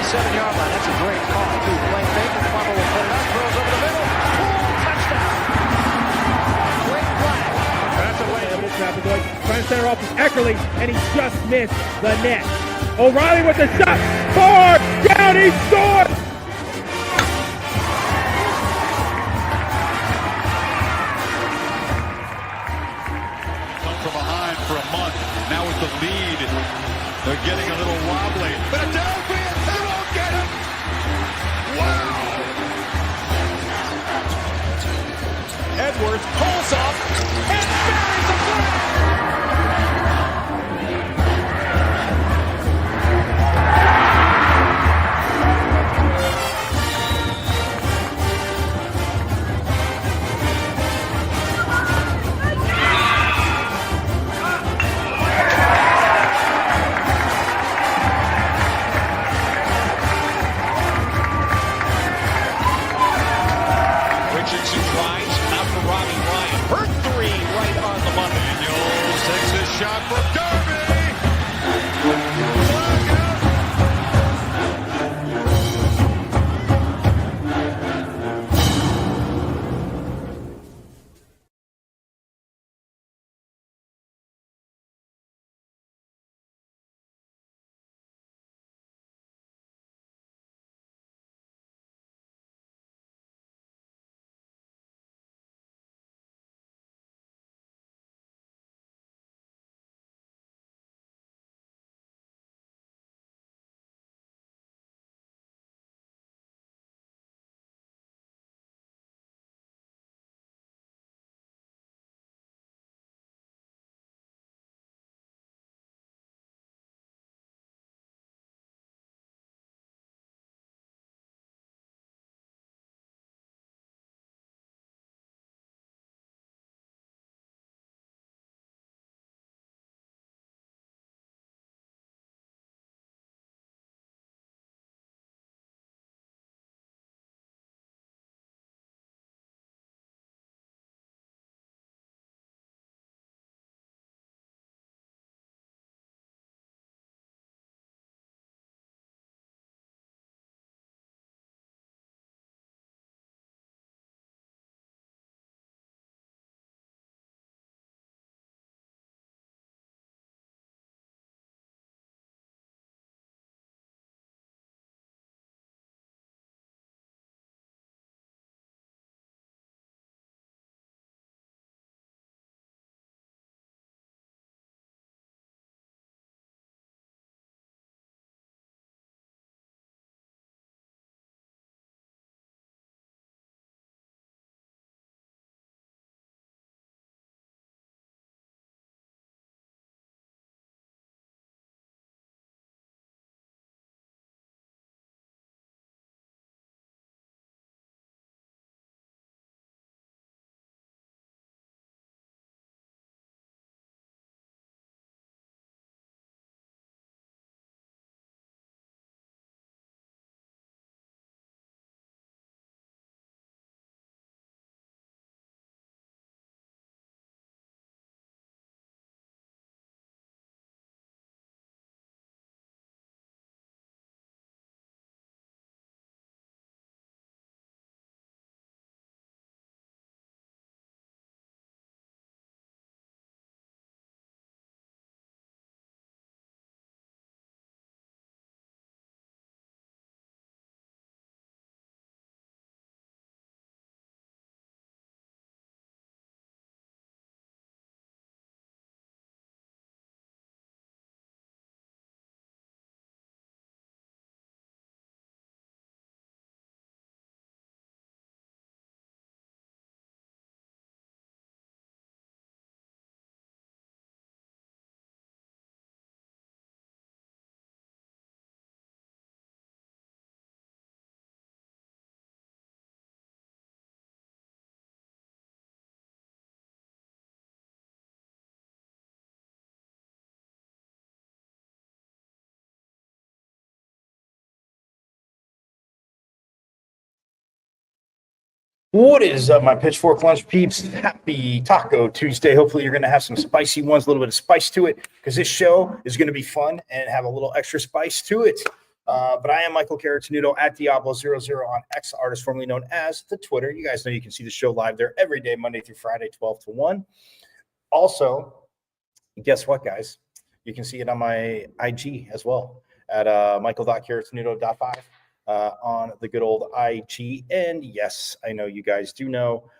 7-yard line. That's a great call, too. Playing fake, and Bubba will put it up, throws over the middle. Touchdown. Great play. That's a way. Trying to center off with Eckerly, and he just missed the net. O'Reilly with the shot. Far down, he scored. From behind for a month. Now with the lead, they're getting a little wobbly. Philadelphia, they won't get him. Wow! Edwards pulls up and buries the flag. Richardson tries out for Robbie Ryan. Her three right on the money. Daniels takes his shot for Derby. What is up, my Pitchfork Lunch peeps? Happy Taco Tuesday. Hopefully you're going to have some spicy ones, a little bit of spice to it, because this show is going to be fun and have a little extra spice to it. But I am Michael Caratanudo at Diablo00 on X, artist formerly known as the Twitter. You guys know you can see the show live there every day, Monday through Friday, 12 to 1. Also, guess what, guys? You can see it on my IG as well at michael.caratanudo.5 on the good old IG. And yes, I know you guys do know.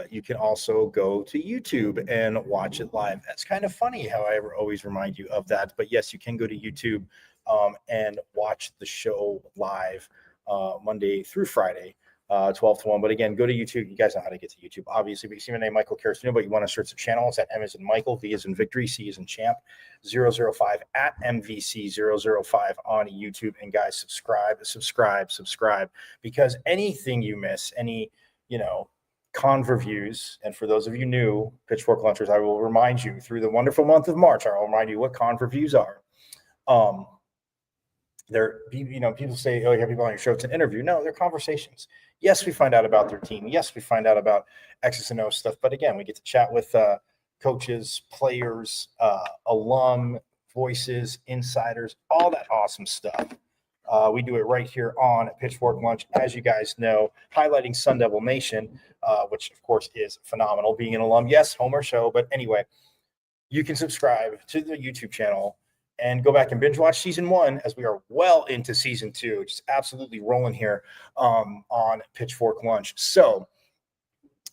You can also go to YouTube and watch it live. That's kind of funny how I always remind you of that. But yes, you can go to YouTube and watch the show live Monday through Friday, 12 to 1. But again, go to YouTube. You guys know how to get to YouTube, obviously. But you see my name, Michael Caratanudo, but you want to search the channel. It's at M as in Michael, V as in Victory, C as in Champ, 005 at MVC005 on YouTube. And guys, subscribe, because anything you miss, any, con reviews, and for those of you new Pitchfork Lunchers, I will remind you through the wonderful month of March, I will remind you what con reviews are. People say, oh, you have people on your show, it's an interview. No, they're conversations. Yes, we find out about their team. Yes, we find out about X's and O's stuff. But again, we get to chat with coaches, players, alum, voices, insiders, all that awesome stuff. We do it right here on Pitchfork Lunch, as you guys know, highlighting Sun Devil Nation, which, of course, is phenomenal. Being an alum, yes, Homer show. But anyway, you can subscribe to the YouTube channel and go back and binge watch season 1 as we are well into season 2, just absolutely rolling here on Pitchfork Lunch. So,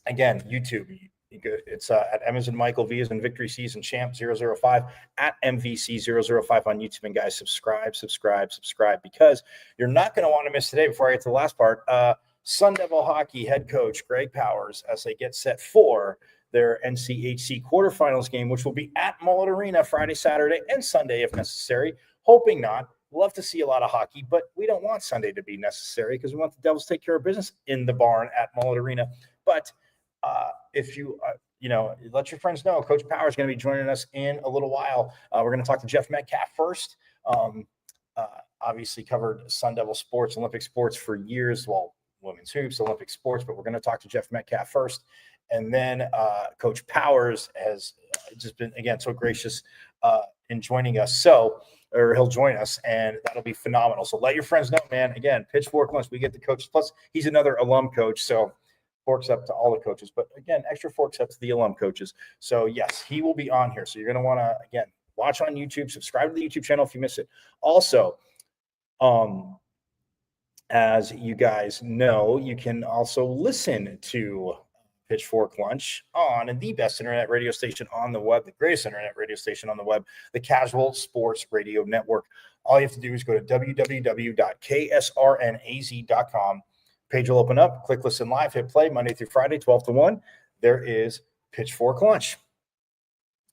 again, YouTube. It's at M as in Michael, V as in Victory, C as in Champ, 005 at MVC005 on YouTube. And guys, subscribe, because you're not going to want to miss today. Before I get to the last part, Sun Devil Hockey head coach Greg Powers, as they get set for their NCHC quarterfinals game, which will be at Mullet Arena Friday, Saturday, and Sunday if necessary. Hoping not. Love to see a lot of hockey, but we don't want Sunday to be necessary because we want the Devils to take care of business in the barn at Mullet Arena. But if you, let your friends know, Coach Power is going to be joining us in a little while. We're going to talk to Jeff Metcalfe first. Obviously covered Sun Devil sports, Olympic sports for years. Well, women's hoops, Olympic sports, but we're going to talk to Jeff Metcalfe first. And then Coach Powers has just been, again, so gracious in joining us. Or he'll join us, and that'll be phenomenal. So let your friends know, man. Again, Pitchfork Lunch, we get the coaches. Plus, he's another alum coach, so forks up to all the coaches. But again, extra forks up to the alum coaches. So yes, he will be on here. So you're going to want to, again, watch on YouTube, subscribe to the YouTube channel if you miss it. Also, as you guys know, you can also listen to Pitchfork Lunch on the best internet radio station on the web, the greatest internet radio station on the web, the Casual Sports Radio Network. All you have to do is go to www.ksrnaz.com. Page will open up, click listen live, hit play Monday through Friday, 12 to 1. There is Pitchfork Lunch.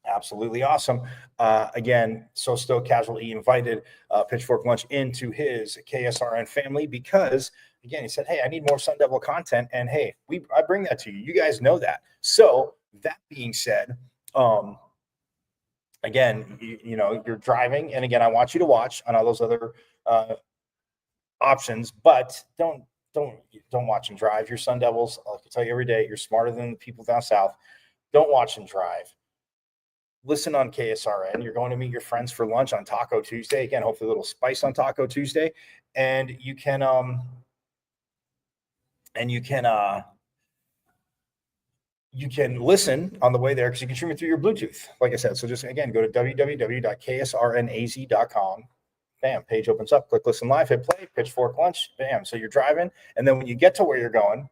Absolutely awesome. Again, so stoked Casual E invited Pitchfork Lunch into his KSRN family because, again, he said, hey, I need more Sun Devil content. And hey, I bring that to you. You guys know that. So that being said, again, you're driving. And again, I want you to watch on all those other options, but don't watch and drive. Your Sun Devils, I can tell you every day, you're smarter than the people down south. Don't watch and drive. Listen on KSRN. You're going to meet your friends for lunch on Taco Tuesday. Again, hopefully a little spice on Taco Tuesday. And you can listen on the way there because you can stream it through your Bluetooth. Like I said, so just again, go to www.ksrnaz.com. Bam, page opens up, click listen live, hit play, Pitchfork Lunch, bam. So you're driving. And then when you get to where you're going,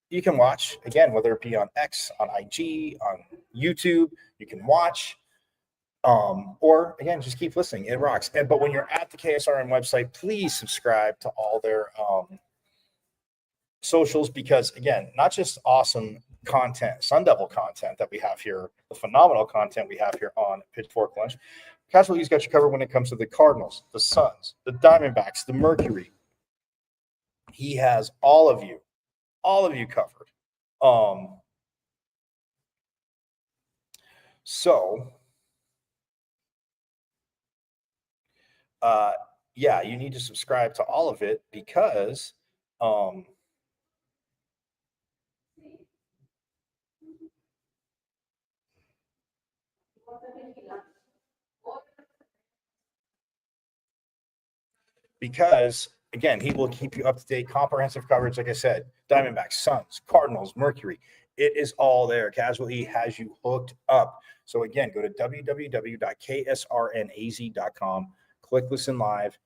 you can watch, again, whether it be on X, on IG, on YouTube, you can watch, or, again, just keep listening. It rocks. But when you're at the KSRN website, please subscribe to all their socials because, again, not just awesome content, Sun Devil content that we have here, the phenomenal content we have here on Pitchfork Lunch. Casual E's got you covered when it comes to the Cardinals, the Suns, the Diamondbacks, the Mercury. He has all of you covered. Yeah, you need to subscribe to all of it because Because, again, he will keep you up to date, comprehensive coverage, like I said, Diamondbacks, Suns, Cardinals, Mercury. It is all there. Casual E has you hooked up. So, again, go to www.ksrnaz.com, click Listen Live.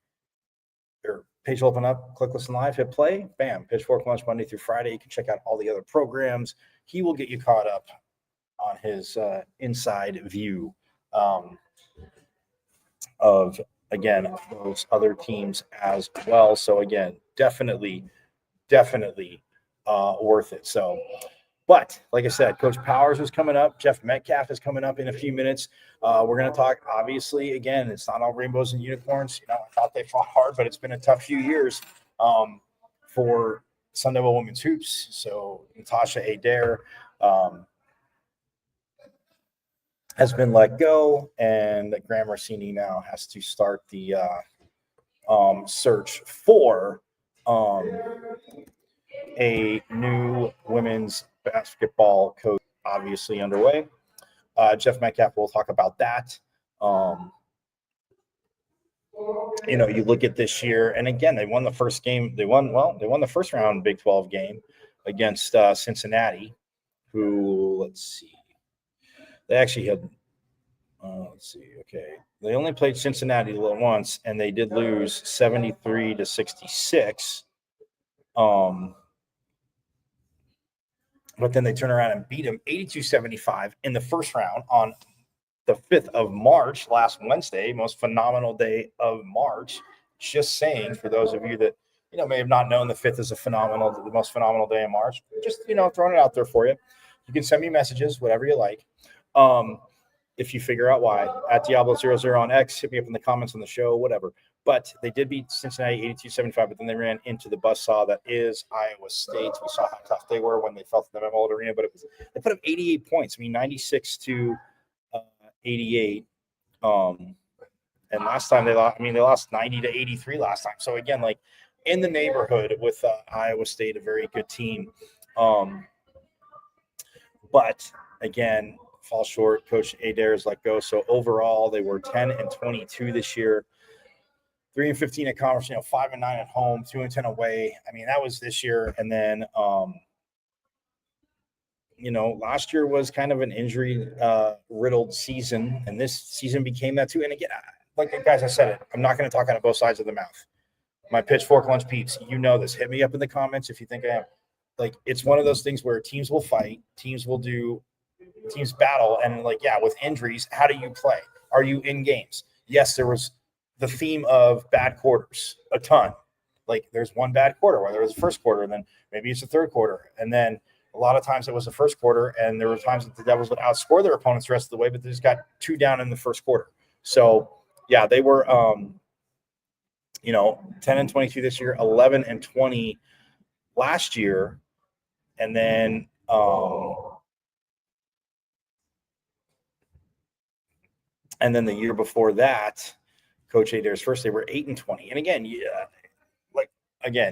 Your page will open up, click Listen Live, hit play, bam, Pitchfork Lunch Monday through Friday. You can check out all the other programs. He will get you caught up on his inside view of, again, those other teams as well. So, again, definitely worth it. So, but like I said, Coach Powers is coming up. Jeff Metcalfe is coming up in a few minutes. We're going to talk, obviously, again, it's not all rainbows and unicorns. You know, I thought they fought hard, but it's been a tough few years for Sun Deil Women's Hoops. So Natasha Adair has been let go, and Graham Rossini now has to start the search for a new women's basketball coach, obviously underway. Jeff Metcalfe will talk about that. You know, you look at this year, and again, they won the first game. They won the first round Big 12 game against Cincinnati, who, let's see, they actually had, they only played Cincinnati once, and they did lose 73-66. But then they turn around and beat them 82-75 in the first round on the 5th of March, last Wednesday, most phenomenal day of March. Just saying, for those of you that, you know, may have not known, the 5th is the most phenomenal day of March. Just, you know, throwing it out there for you. You can send me messages, whatever you like. If you figure out why, at Diablo00 on X, hit me up in the comments on the show, whatever. But they did beat Cincinnati 82-75, but then they ran into the buzzsaw that is Iowa State. We saw how tough they were when they fell to the Memorial Arena, but they put up 88 points. I mean, 96-88. And last time they lost 90-83 last time. So again, like in the neighborhood with Iowa State, a very good team. But again, fall short. Coach Adair is let go. So overall, they were 10-22 this year. 3-15 at conference, 5-9 at home, 2-10 away. I mean, that was this year. And then, last year was kind of an injury riddled season, and this season became that too. And again, like guys, I said it, I'm not going to talk out of both sides of the mouth. My Pitchfork Lunch peeps, you know this. Hit me up in the comments if you think I am. Like, it's one of those things where teams will fight, teams battle, and with injuries, how do you play? Are you in games? Yes, there was the theme of bad quarters a ton. Like, there's one bad quarter, whether it was the first quarter, and then maybe it's the third quarter. And then a lot of times it was the first quarter, and there were times that the Devils would outscore their opponents the rest of the way, but they just got 2 down in the first quarter. So, yeah, they were, 10-22 this year, 11-20 last year. And then, the year before that, Coach Adair's first, they were 8-20. And again,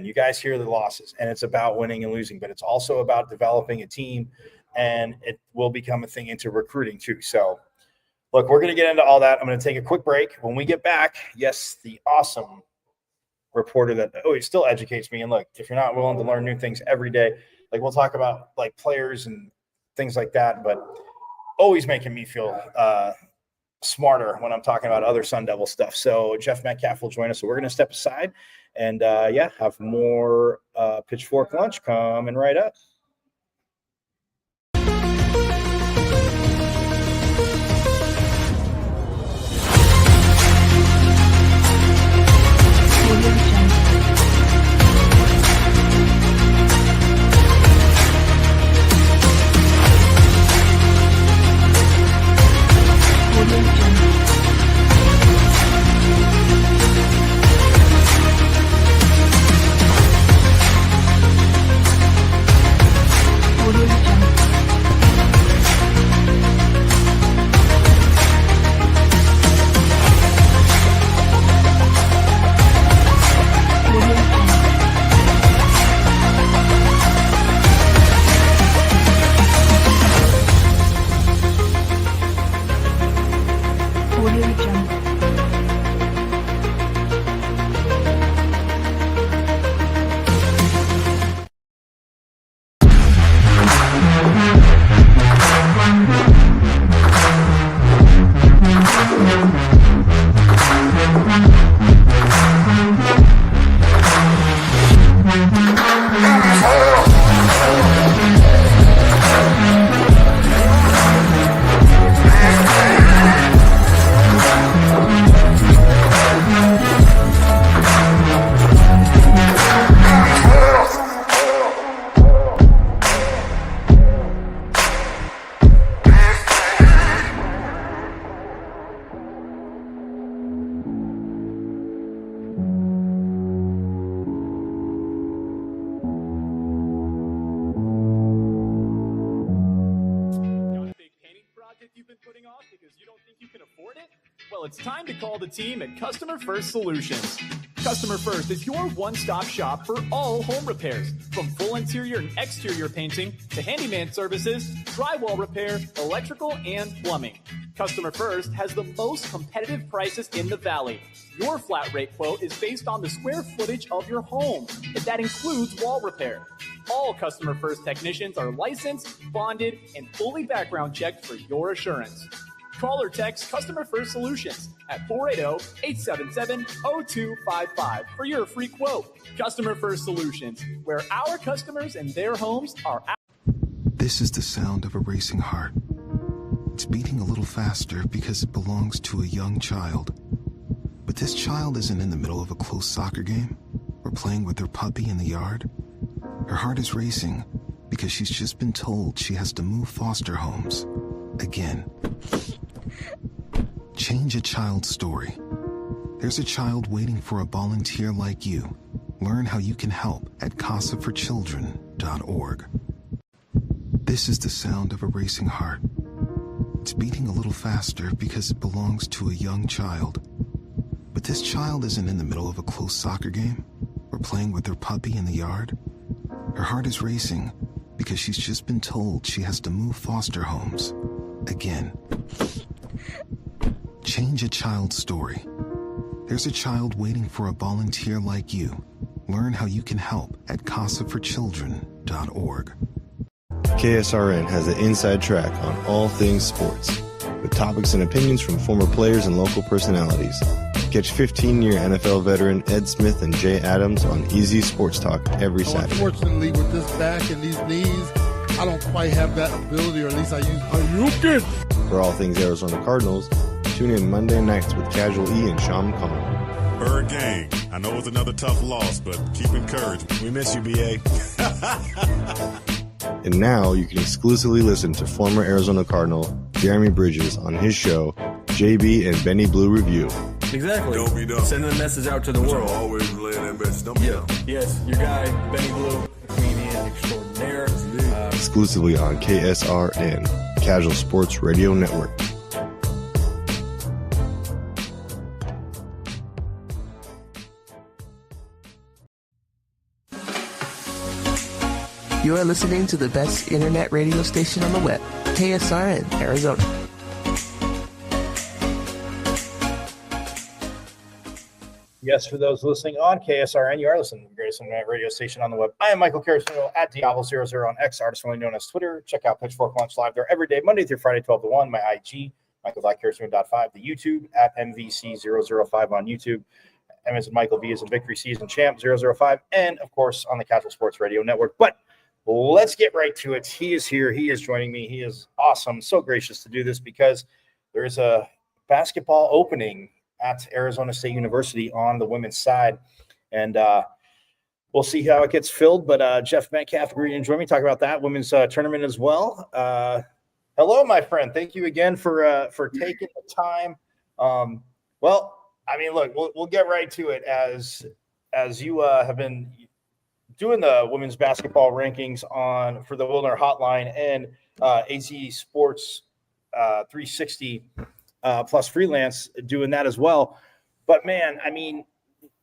you guys hear the losses, and it's about winning and losing, but it's also about developing a team, and it will become a thing into recruiting too. So, look, we're going to get into all that. I'm going to take a quick break. When we get back, yes, the awesome reporter that always still educates me. And look, if you're not willing to learn new things every day, we'll talk about players and things like that, but always making me feel smarter when I'm talking about other Sun Devil stuff. So Jeff Metcalfe will join us. So we're going to step aside and have more Pitchfork Lunch coming right up. Audio Jungle. You've been putting off because you don't think you can afford it? Well, it's time to call the team at Customer First Solutions. Customer First is your one-stop shop for all home repairs, from full interior and exterior painting to handyman services, drywall repair, electrical, and plumbing. Customer First has the most competitive prices in the Valley. Your flat rate quote is based on the square footage of your home, and that includes wall repair. All Customer First technicians are licensed, bonded, and fully background checked for your assurance. Call or text Customer First Solutions at 480-877-0255 for your free quote. Customer First Solutions, where our customers and their homes are. This is the sound of a racing heart. It's beating a little faster because it belongs to a young child. But this child isn't in the middle of a close soccer game or playing with her puppy in the yard. Her heart is racing because she's just been told she has to move foster homes again. Change a child's story. There's a child waiting for a volunteer like you. Learn how you can help at casaforchildren.org. This is the sound of a racing heart. It's beating a little faster because it belongs to a young child. But this child isn't in the middle of a close soccer game or playing with her puppy in the yard. Her heart is racing because she's just been told she has to move foster homes again. Change a child's story. There's a child waiting for a volunteer like you. Learn how you can help at casaforchildren.org. KSRN has an inside track on all things sports, with topics and opinions from former players and local personalities. Catch 15-year NFL veteran Ed Smith and Jay Adams on Easy Sports Talk every Saturday. Unfortunately, with this back and these knees, I don't quite have that ability, or at least I use. For all things Arizona Cardinals, tune in Monday nights with Casual E and Sean McConnell. Bird Gang, I know it's another tough loss, but keep encouraged. We miss you, BA. And now you can exclusively listen to former Arizona Cardinal Jeremy Bridges on his show, JB and Benny Blue Review. Exactly. Don't be dumb. Sending a message out to the world. Always relaying that message. Don't be dumb. Yes, your guy, Benny Blue, comedian extraordinaire. Exclusively on KSRN, Casual Sports Radio Network. You are listening to the best internet radio station on the web, KSRN, Arizona. Yes, for those listening on KSRN, you are listening to the greatest internet radio station on the web. I am Michael Carrasco at Diablo00 on X, artist formerly known as Twitter. Check out Pitchfork Lunch Live there every day, Monday through Friday, 12 to 1. My IG, Michael.Carrasco.5. The YouTube at MVC005 on YouTube. M as in Michael, V as in Victory, C as in Champ 005. And, of course, on the Casual Sports Radio Network. But let's get right to it. He is here. He is joining me. He is awesome. So gracious to do this because there is a basketball opening at Arizona State University on the women's side. And we'll see how it gets filled. But Jeff Metcalfe agreed to join me, talk about that women's tournament as well. Hello, my friend. Thank you again for taking the time. Well, I mean, look, we'll get right to it as you have been doing the women's basketball rankings for the Wilner Hotline and AZ Sports 360 plus freelance doing that as well. But man, I mean,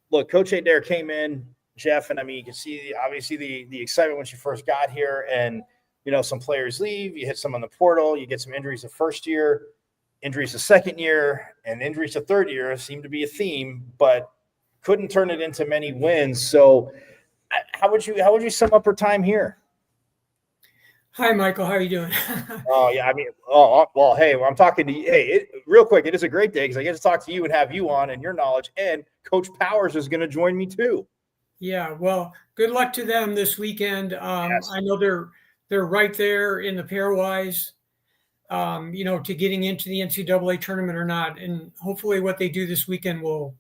look, Coach Adair came in, Jeff, and I mean, you can see obviously the excitement when she first got here, and you know, some players leave, you hit some on the portal, you get some injuries the first year. injuries to second year and injuries to third year seem to be a theme, but couldn't turn it into many wins. So how would you sum up her time here? Hi, Michael. How are you doing? Oh, yeah. I mean, well, hey, I'm talking to you. Hey, real quick, it is a great day because I get to talk to you and have you on and your knowledge. And Coach Powers is going to join me too. Yeah, well, good luck to them this weekend. Yes. I know they're right there in the pairwise, to getting into the NCAA tournament or not. And hopefully what they do this weekend will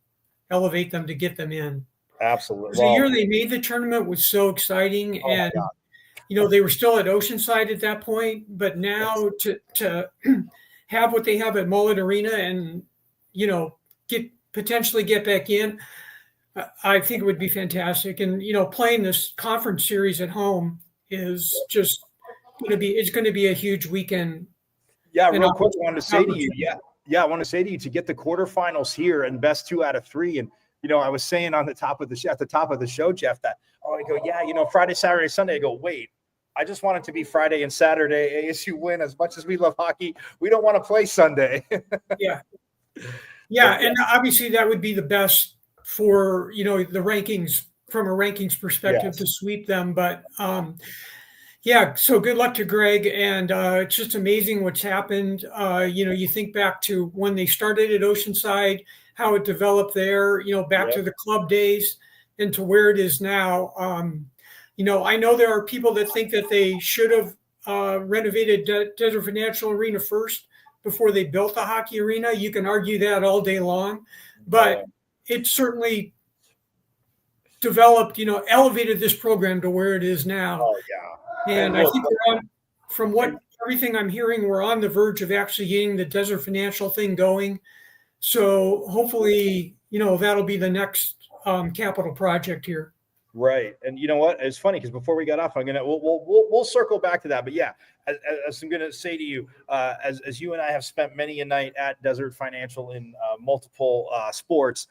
elevate them to get them in. Absolutely. The year they made the tournament was so exciting. And they were still at Oceanside at that point, but now to have what they have at Mullet Arena and, potentially get back in, I think it would be fantastic. And, playing this conference series at home is just it's going to be a huge weekend. Yeah. Real quick, I wanted to say to you, I want to say to you to get the quarterfinals here and best 2 out of 3. And, I was saying at the top of the show, Jeff, that, I go, Friday, Saturday, Sunday. I go, wait, I just want it to be Friday and Saturday. ASU win. As much as we love hockey, we don't want to play Sunday. Yeah. And obviously that would be the best for, the rankings from a rankings perspective to sweep them. But so good luck to Greg. And it's just amazing what's happened. You think back to when they started at Oceanside, how it developed there, back to the club days and to where it is now. I know there are people that think that they should have renovated Desert Financial Arena first before they built the hockey arena. You can argue that all day long, but it certainly developed, elevated this program to where it is now. Oh, yeah. And I think everything I'm hearing, we're on the verge of actually getting the Desert Financial thing going. So hopefully, that'll be the next capital project here. Right. And you know what? It's funny because before we got off, we'll circle back to that. But yeah, as I'm going to say to you, as you and I have spent many a night at Desert Financial in multiple sports,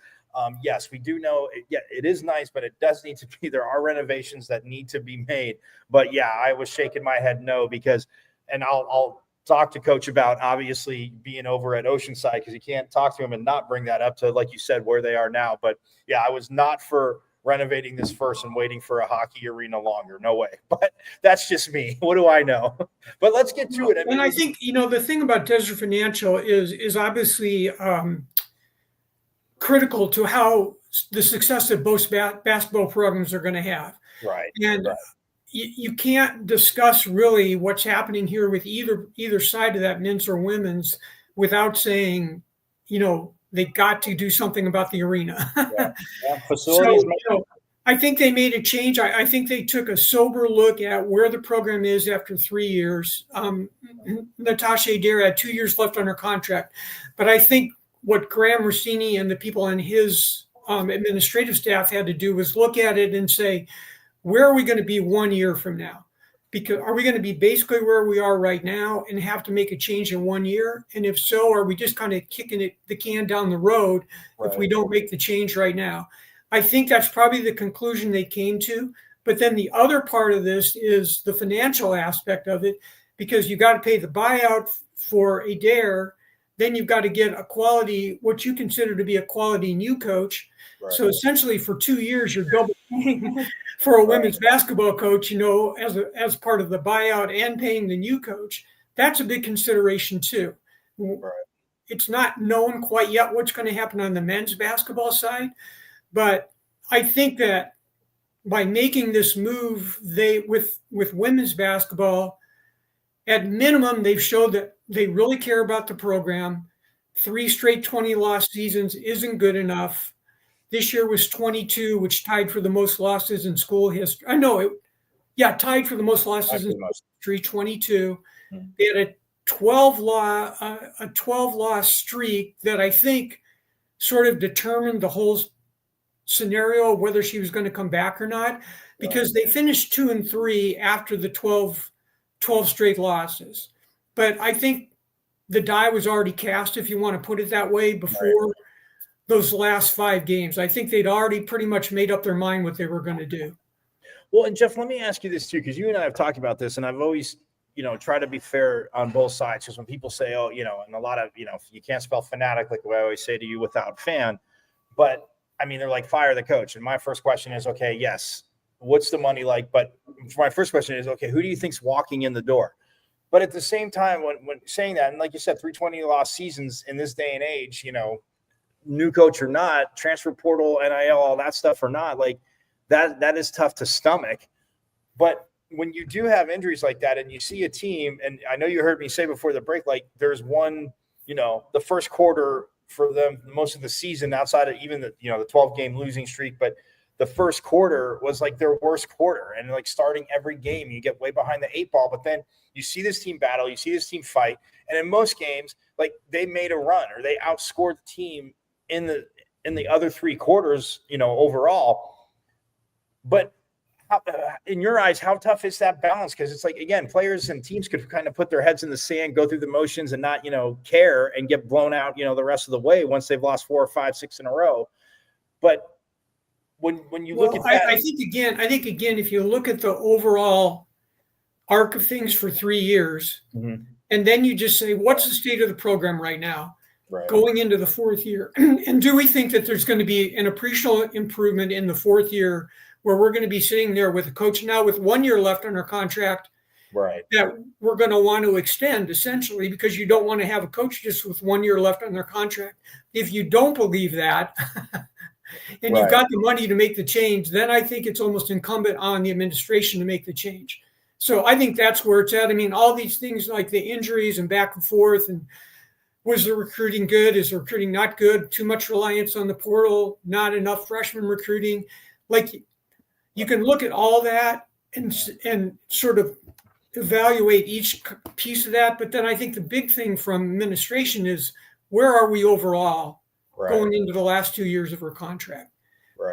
yes, we do know. It is nice, but it does need to be. There are renovations that need to be made. But yeah, I was shaking my head no because, and I'll talk to Coach about obviously being over at Oceanside because you can't talk to him and not bring that up to, like you said, where they are now. But yeah, I was not for renovating this first and waiting for a hockey arena longer. No way. But that's just me. What do I know? But let's get to it. And I think, the thing about Desert Financial is obviously critical to how the success that both basketball programs are going to have. Right. And you can't discuss really what's happening here with either side of that, men's or women's, without saying, they got to do something about the arena. Facilities. So, I think they made a change. I think they took a sober look at where the program is after 3 years. Natasha Adair had 2 years left on her contract. But I think what Graham Rossini and the people on his administrative staff had to do was look at it and say, where are we going to be 1 year from now? Because are we going to be basically where we are right now and have to make a change in 1 year? And if so, are we just kind of kicking the can down the road if we don't make the change right now? I think that's probably the conclusion they came to. But then the other part of this is the financial aspect of it, because you got to pay the buyout for Adair. Then you've got to get a quality, what you consider to be a quality new coach. Right. So essentially for 2 years, you're double paying for a women's basketball coach, as part of the buyout and paying the new coach. That's a big consideration too. Right. It's not known quite yet what's going to happen on the men's basketball side, but I think that by making this move, with women's basketball, at minimum, they've showed that they really care about the program. 3 straight 20-loss seasons isn't good enough. This year was 22, which tied for the most losses in school history. Tied for the most losses in history, 22. Mm-hmm. They had a 12-loss streak that I think sort of determined the whole scenario of whether she was going to come back or not, because they finished 2-3 after the 12 straight losses. But I think the die was already cast, if you want to put it that way, before those last 5 games. I think they'd already pretty much made up their mind what they were going to do. Well, and Jeff, let me ask you this too, because you and I have talked about this, and I've always, try to be fair on both sides. Because when people say, oh, and a lot of, you can't spell fanatic like I always say to you without fan. But I mean, they're like, fire the coach. And my first question is, okay, yes, what's the money like? But my first question is, okay, who do you think's walking in the door? But at the same time, when saying that, and like you said, 320 lost seasons in this day and age, new coach or not, transfer portal, NIL, all that stuff or not, like that is tough to stomach. But when you do have injuries like that and you see a team, and I know you heard me say before the break, like there's one, the first quarter for them, most of the season outside of even the 12-game losing streak, but the first quarter was like their worst quarter. And like starting every game, you get way behind the 8 ball, but then you see this team battle, you see this team fight. And in most games, like they made a run or they outscored the team in the other 3 quarters, overall. But in your eyes, how tough is that balance? Because it's like, again, players and teams could kind of put their heads in the sand, go through the motions and not, care and get blown out, the rest of the way once they've lost 4 or 5, 6 in a row. But when you look at that, I think again, if you look at the overall arc of things for 3 years, and then you just say, what's the state of the program right now, going into the 4th year? And do we think that there's going to be an appreciable improvement in the 4th year where we're going to be sitting there with a coach now with 1 year left on our contract, that we're going to want to extend essentially, because you don't want to have a coach just with 1 year left on their contract. If you don't believe that, and you've got the money to make the change, then I think it's almost incumbent on the administration to make the change. So I think that's where it's at. I mean, all these things like the injuries and back and forth, and was the recruiting good? Is the recruiting not good? Too much reliance on the portal, not enough freshman recruiting. Like you can look at all that and sort of evaluate each piece of that. But then I think the big thing from administration is, where are we overall going into the last 2 years of her contract?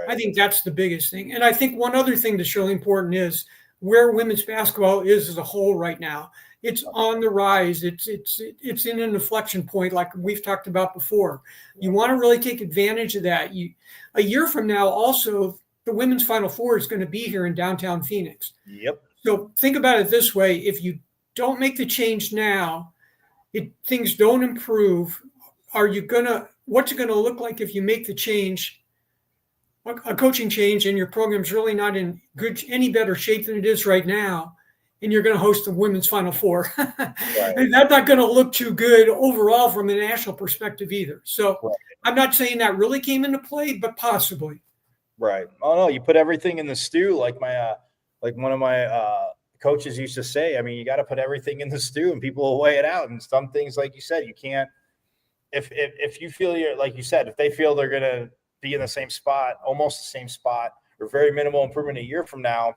I think that's the biggest thing. And I think one other thing that's really important is where women's basketball is as a whole right now. It's on the rise. It's in an inflection point like we've talked about before. You want to really take advantage of that. A year from now, also, the women's Final Four is going to be here in downtown Phoenix. So think about it this way. If you don't make the change now, things don't improve. What's it going to look like if you make the change, a coaching change, and your program's really not in any better shape than it is right now, and you're going to host the women's Final Four? And that's not going to look too good overall from a national perspective either. So I'm not saying that really came into play, but possibly. Oh no, you put everything in the stew, like one of my coaches used to say. I mean, you got to put everything in the stew, and people will weigh it out. And some things, like you said, you can't. If you feel like you said, if they feel they're going to be in the same spot, almost the same spot, or very minimal improvement a year from now,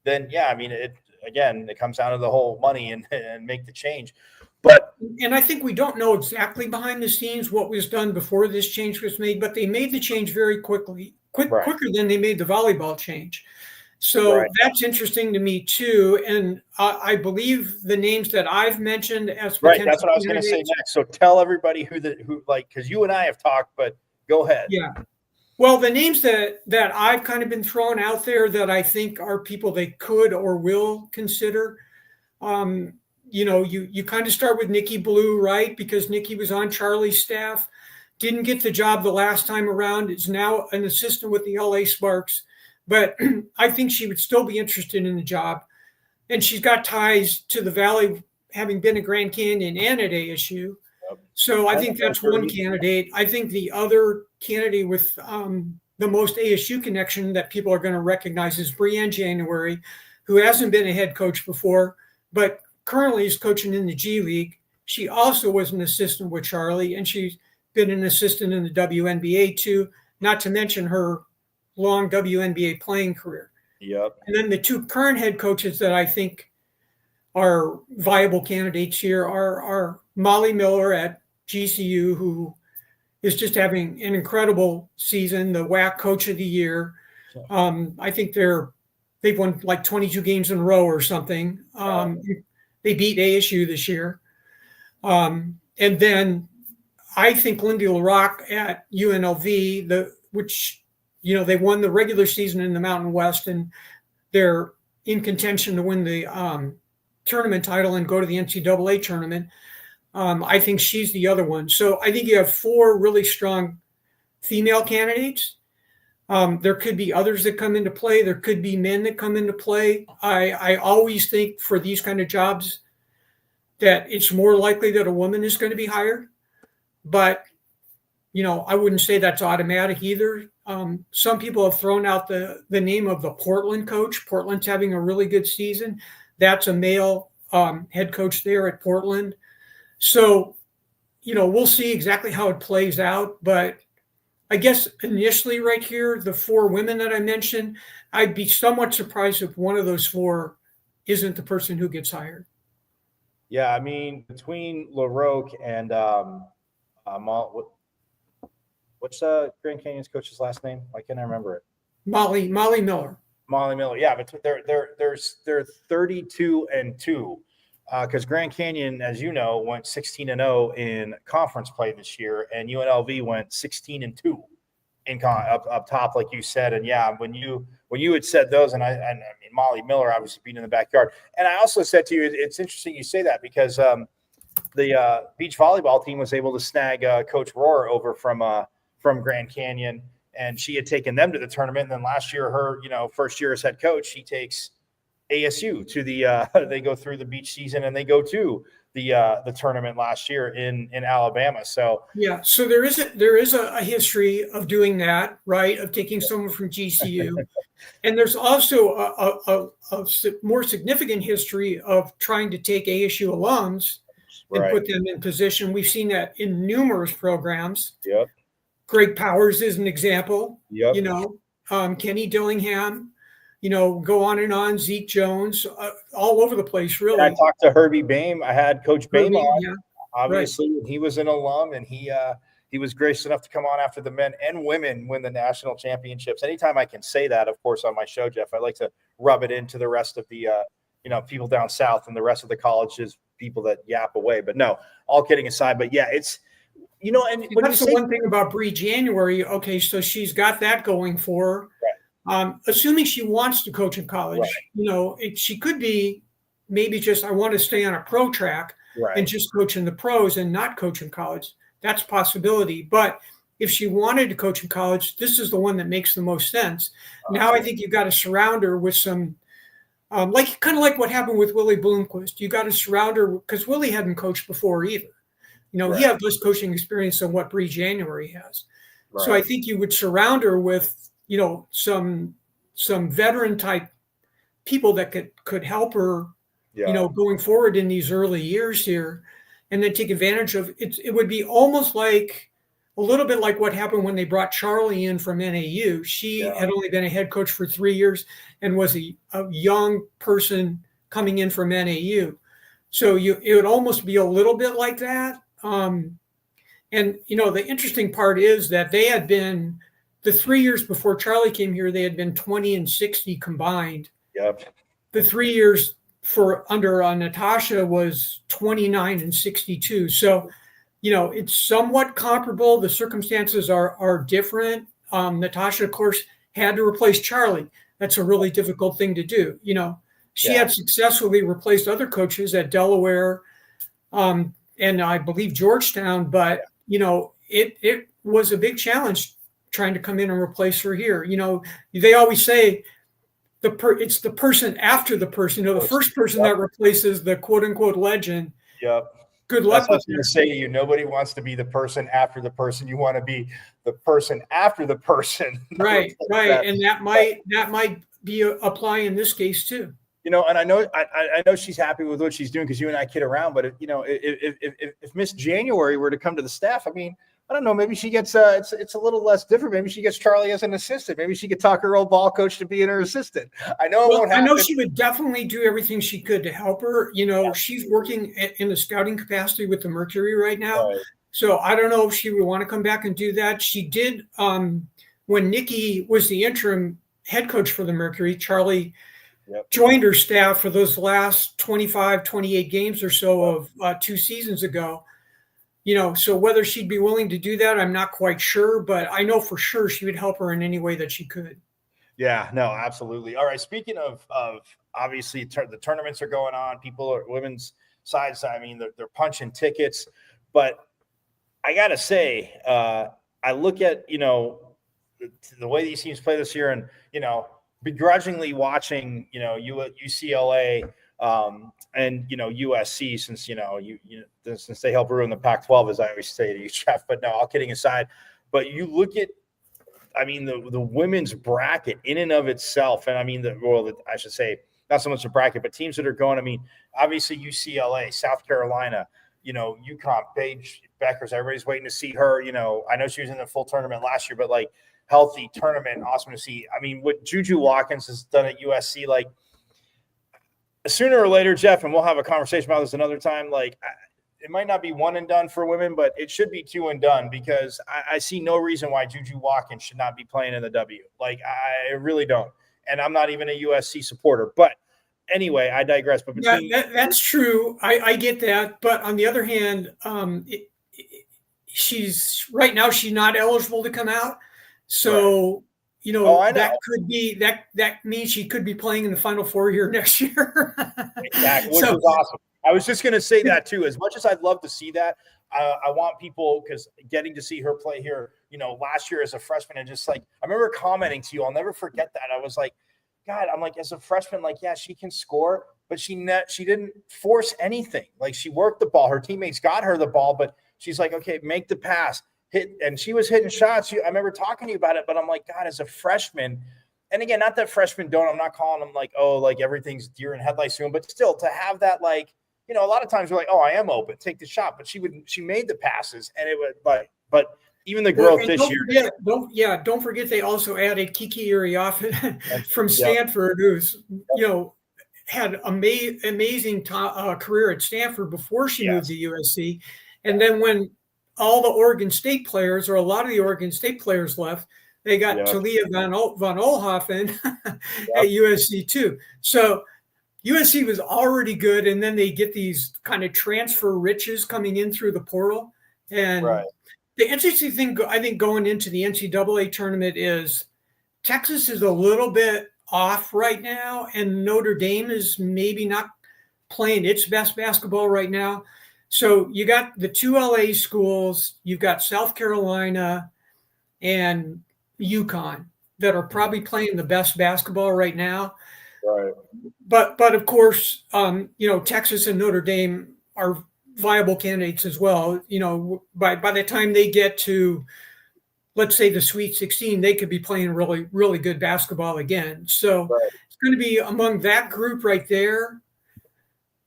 then I mean, it comes down to the whole money and make the change. And I think we don't know exactly behind the scenes what was done before this change was made, but they made the change very quickly, quicker than they made the volleyball change. So that's interesting to me too. And I believe the names that I've mentioned as potential that's what I was going to say next. So tell everybody who because you and I have talked, but go ahead. Yeah. Well, the names that I've kind of been throwing out there that I think are people they could or will consider. You kind of start with Nikki Blue, right? Because Nikki was on Charlie's staff, didn't get the job the last time around, is now an assistant with the LA Sparks. But I think she would still be interested in the job. And she's got ties to the Valley, having been at Grand Canyon and at ASU. So I think that's one candidate. I think the other candidate with the most ASU connection that people are going to recognize is Breanne January, who hasn't been a head coach before, but currently is coaching in the G League. She also was an assistant with Charlie, and she's been an assistant in the WNBA too, not to mention her long WNBA playing career. And then the two current head coaches that I think are viable candidates here are Molly Miller at GCU, who is just having an incredible season, the WAC Coach of the Year. I think they've won like 22 games in a row or something. They beat ASU this year. And then I think Lindy LaRock at UNLV, which they won the regular season in the Mountain West, and they're in contention to win the tournament title and go to the NCAA tournament. I think she's the other one. So I think you have 4 really strong female candidates. There could be others that come into play. There could be men that come into play. I always think for these kind of jobs that it's more likely that a woman is going to be hired. But, I wouldn't say that's automatic either. Some people have thrown out the name of the Portland coach. Portland's having a really good season. That's a male head coach there at Portland. So, we'll see exactly how it plays out. But I guess initially right here, the 4 women that I mentioned, I'd be somewhat surprised if one of those 4 isn't the person who gets hired. Yeah, I mean, between LaRoque and what's Grand Canyon's coach's last name? Why can't I remember it? Molly Miller. Molly Miller. Yeah, but they're 32-2 because Grand Canyon, as you know, went 16-0 in conference play this year, and UNLV went 16-2 in up top, like you said. And yeah, when you had said those, and I mean Molly Miller obviously being in the backyard, and I also said to you, it's interesting you say that because the beach volleyball team was able to snag Coach Rohr over from Grand Canyon, and she had taken them to the tournament. And then last year, her first year as head coach, she takes ASU to the they go through the beach season and they go to the tournament last year in Alabama. So yeah, so there is a history of doing that, right? Of taking someone from GCU, and there's also a more significant history of trying to take ASU alums and put them in position. We've seen that in numerous programs. Yep. Greg Powers is an example. Yep. Kenny Dillingham. Go on and on. Zeke Jones, all over the place, really. And I talked to Herbie Boehm. I had Coach Boehm on. Yeah, obviously, he was an alum, and he was gracious enough to come on after the men and women win the national championships. Anytime I can say that, of course, on my show, Jeff, I like to rub it into the rest of the people down south and the rest of the colleges, people that yap away. But no, all kidding aside. But yeah, it's and that's the one thing about Bree January. Okay, so she's got that going for her. Right. Assuming she wants to coach in college, she could be maybe just, I want to stay on a pro track and just coach in the pros and not coach in college. That's a possibility. But if she wanted to coach in college, this is the one that makes the most sense. Now I think you've got to surround her with some, kind of like what happened with Willie Bloomquist. You got to surround her because Willie hadn't coached before either. He had less coaching experience than what Bree January has. Right. So I think you would surround her with some veteran type people that could help her, going forward in these early years here, and then take advantage of it. It would be almost like a little bit like what happened when they brought Charlie in from NAU. She had only been a head coach for 3 years and was a young person coming in from NAU. So it would almost be a little bit like that. And the interesting part is that they had been, the 3 years before Charlie came here, they had been 20-60 combined. Yep. The 3 years under Natasha was 29-62. So, it's somewhat comparable. The circumstances are different. Natasha, of course, had to replace Charlie. That's a really difficult thing to do. She had successfully replaced other coaches at Delaware, and I believe Georgetown, but it was a big challenge trying to come in and replace her here. They always say it's the person after the person. The first person that replaces the quote unquote legend. Yep. Good luck. That's what I was going to say to you. Nobody wants to be the person after the person. You want to be the person after the person. Right. And that might be apply in this case too. And I know she's happy with what she's doing because you and I kid around. But if Miss January were to come to the staff, I mean, I don't know. Maybe she gets it's a little less different. Maybe she gets Charlie as an assistant. Maybe she could talk her old ball coach to being her assistant. I know it won't happen. I know she would definitely do everything she could to help her. She's working in the scouting capacity with the Mercury right now. Right. So I don't know if she would want to come back and do that. She did when Nikki was the interim head coach for the Mercury. Charlie joined her staff for those last 25, 28 games or so of 2 seasons ago. So whether she'd be willing to do that, I'm not quite sure, but I know for sure she would help her in any way that she could. Yeah, no, absolutely. All right. Speaking of obviously the tournaments are going on. People are women's sides. I mean, they're punching tickets, but I got to say, I look at, the way these teams play this year and, begrudgingly watching, UCLA and, USC since, since they help ruin the Pac-12, as I always say to you, Jeff, but no, all kidding aside, but you look at, the women's bracket in and of itself. And I should say not so much a bracket, but teams that are going, obviously UCLA, South Carolina, UConn, Paige Beckers, everybody's waiting to see her. I know she was in the full tournament last year, but healthy tournament, awesome to see. What Juju Watkins has done at USC, sooner or later, Jeff, and we'll have a conversation about this another time. It might not be one and done for women, but it should be two and done because I see no reason why Juju Watkins should not be playing in the W. I really don't. And I'm not even a USC supporter, but anyway, I digress. But that's true. I get that. But on the other hand, she's not eligible to come out. So, right. that means she could be playing in the Final Four here next year. Exactly, which is awesome. I was just going to say that too. As much as I'd love to see that, I want people, because getting to see her play here, last year as a freshman, and just I remember commenting to you, I'll never forget that. I was like, God, as a freshman, yeah, she can score, but she didn't force anything. She worked the ball. Her teammates got her the ball, but she's like, okay, make the pass, hit, and she was hitting shots. I remember talking to you about it, but I'm like, God, as a freshman. And again, not that freshmen don't. I'm not calling them everything's deer in headlights soon, but still to have that a lot of times we're like, oh, I am open, take the shot. But she made the passes, and it would, but even the growth this year. Don't forget they also added Kiki Iriafen from Stanford, who's had amazing career at Stanford before she moved to USC, and then when all the Oregon State players, or a lot of the Oregon State players left, they got Talia van Oelhoffen at USC too. So USC was already good, and then they get these kind of transfer riches coming in through the portal. And the interesting thing, I think, going into the NCAA tournament is Texas is a little bit off right now, and Notre Dame is maybe not playing its best basketball right now. So you got the two LA schools, you've got South Carolina and UConn that are probably playing the best basketball right now. Right. But of course, Texas and Notre Dame are viable candidates as well. By the time they get to, let's say, the Sweet 16, they could be playing really, really good basketball again. So it's going to be among that group right there